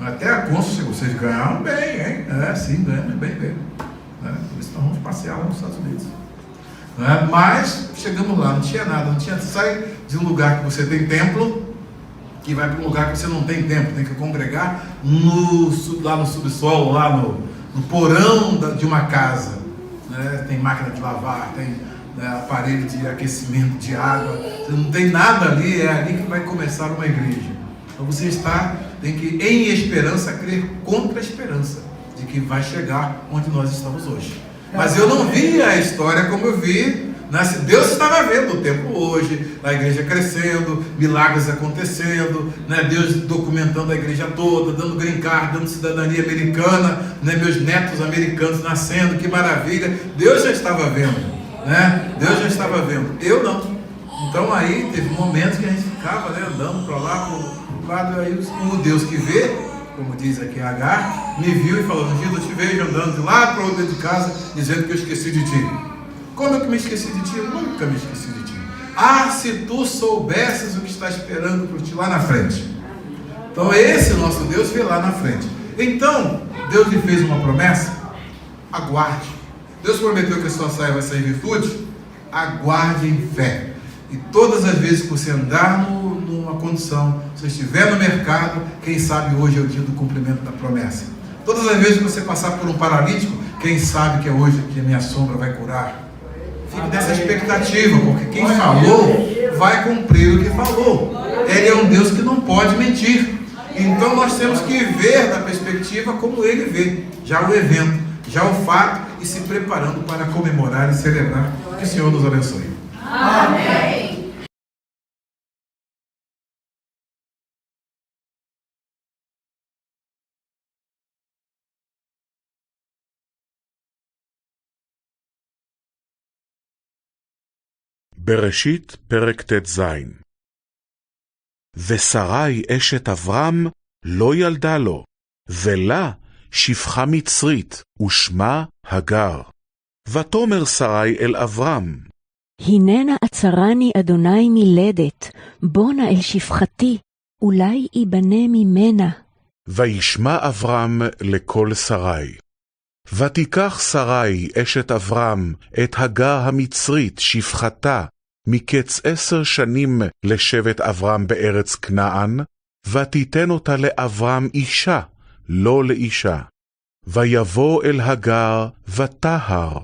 Até a Consul, vocês ganharam bem, hein? Sim, ganhamos bem. Por isso nós vamos passear lá nos Estados Unidos. Mas chegamos lá, não tinha nada, sai de um lugar que você tem templo, que vai para um lugar que você não tem templo, tem que congregar lá no subsolo, lá no porão de uma casa. Tem máquina de lavar, tem aparelho de aquecimento de água, você não tem nada ali, é ali que vai começar uma igreja. Então você tem que, em esperança, crer contra a esperança de que vai chegar onde nós estamos hoje. Mas eu não vi a história como eu vi, né? Deus estava vendo o tempo hoje, a igreja crescendo, milagres acontecendo, né? Deus documentando a igreja toda, dando green card, dando cidadania americana, né? Meus netos americanos nascendo, que maravilha, Deus já estava vendo. Deus já estava vendo, eu não. Então aí teve momentos que a gente ficava, né, andando para lá, para o lado, aí o Deus que vê, como diz aqui Agar, me viu e falou, eu te vejo andando de lá para o outro de casa, dizendo que eu esqueci de ti. Como é que me esqueci de ti? Eu nunca me esqueci de ti. Se tu soubesses o que está esperando por ti lá na frente. Então esse nosso Deus vê lá na frente. Então, Deus lhe fez uma promessa, aguarde. Deus prometeu que a sua saia vai sair virtude, aguarde em fé. E todas as vezes que você andar numa condição, se você estiver no mercado, quem sabe hoje é o dia do cumprimento da promessa. Todas as vezes que você passar por um paralítico, quem sabe que é hoje que a minha sombra vai curar. Fique nessa expectativa, porque quem falou, vai cumprir o que falou. Ele é um Deus que não pode mentir. Então nós temos que ver da perspectiva como ele vê, já o evento, já o fato, e se preparando para comemorar e celebrar. Que o Senhor nos abençoe. Amém. בראשית פרק ט"ז. ושרי אשת אברהם לא ילדה לו, ולה שפחה מצרית, ושמה הגר. ותאמר שרי אל אברהם, הננה עצרני אדוני מלדת, בונה אל שפחתי, אולי ייבנה ממנה. וישמע אברהם לקול שרי. ותיקח שרי אשת אברהם את הגר המצרית שפחתה, מקץ 10 שנים לשבט אברהם בארץ כנען, ותיתן אותה לאברהם אישה, לא לאישה. ויבוא אל הגר, ותהר,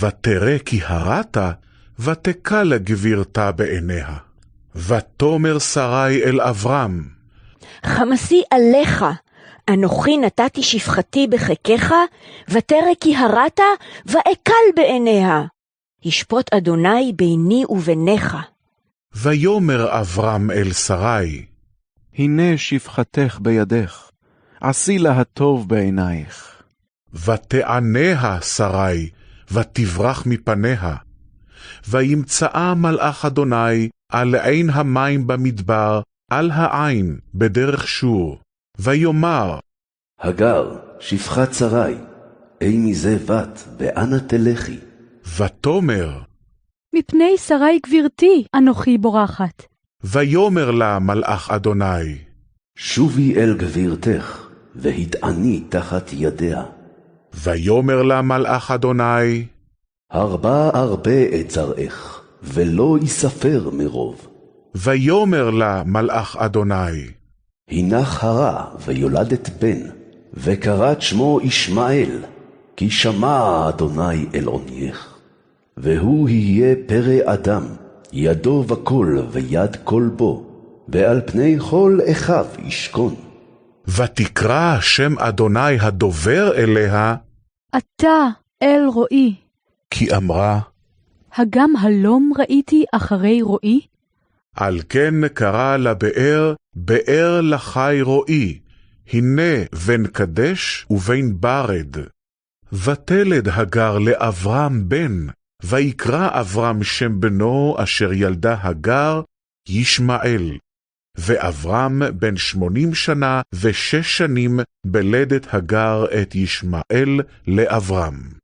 ותרא כי הרתה, ותקל גבירתה בעיניה. ותאמר שרי אל אברהם, חמסי עליך, אנוכי נתתי שפחתי בחיקך, ותרא כי הרתה, ואקל בעיניה. ישפוט אדוני ביני וביניך. ויאמר אברהם אל שרי, הנה שפחתך בידך, עשי לה הטוב בעינייך. ותעניה שרי, ותברח מפניה. וימצאה מלאך אדוני על עין המים במדבר, על העין בדרך שור. ויאמר, הגר, שפחת שרי, אי מזה בת, ואנה תלכי? ותאמר, מפני שרי גבירתי אנוכי בורחת. ויאמר לה מלאך אדוני, שובי אל גבירתך, והתעני תחת ידיה. ויאמר לה מלאך אדוני, הרבה את זרעך, ולא יספר מרוב. ויאמר לה מלאך אדוני, הנך הרה ויולדת בן, וקראת שמו ישמעאל, כי שמע אדוני אל עונייך. והוא יהיה פרא אדם, ידו וכל ויד כל בו, ועל פני כל אחיו ישכון. ותקרא שם אדוני הדובר אליה, אתה אל רואי, כי אמרה, הגם הלום ראיתי אחרי רואי? על כן קרא לבאר, באר לחי רואי, הנה בין קדש ובין ברד. ותלד הגר לאברהם בן, ויקרא אברהם שם בנו אשר ילדה הגר, ישמעאל. ואברהם בן 80 שנה ו6 שנים בלדת הגר את ישמעאל לאברהם.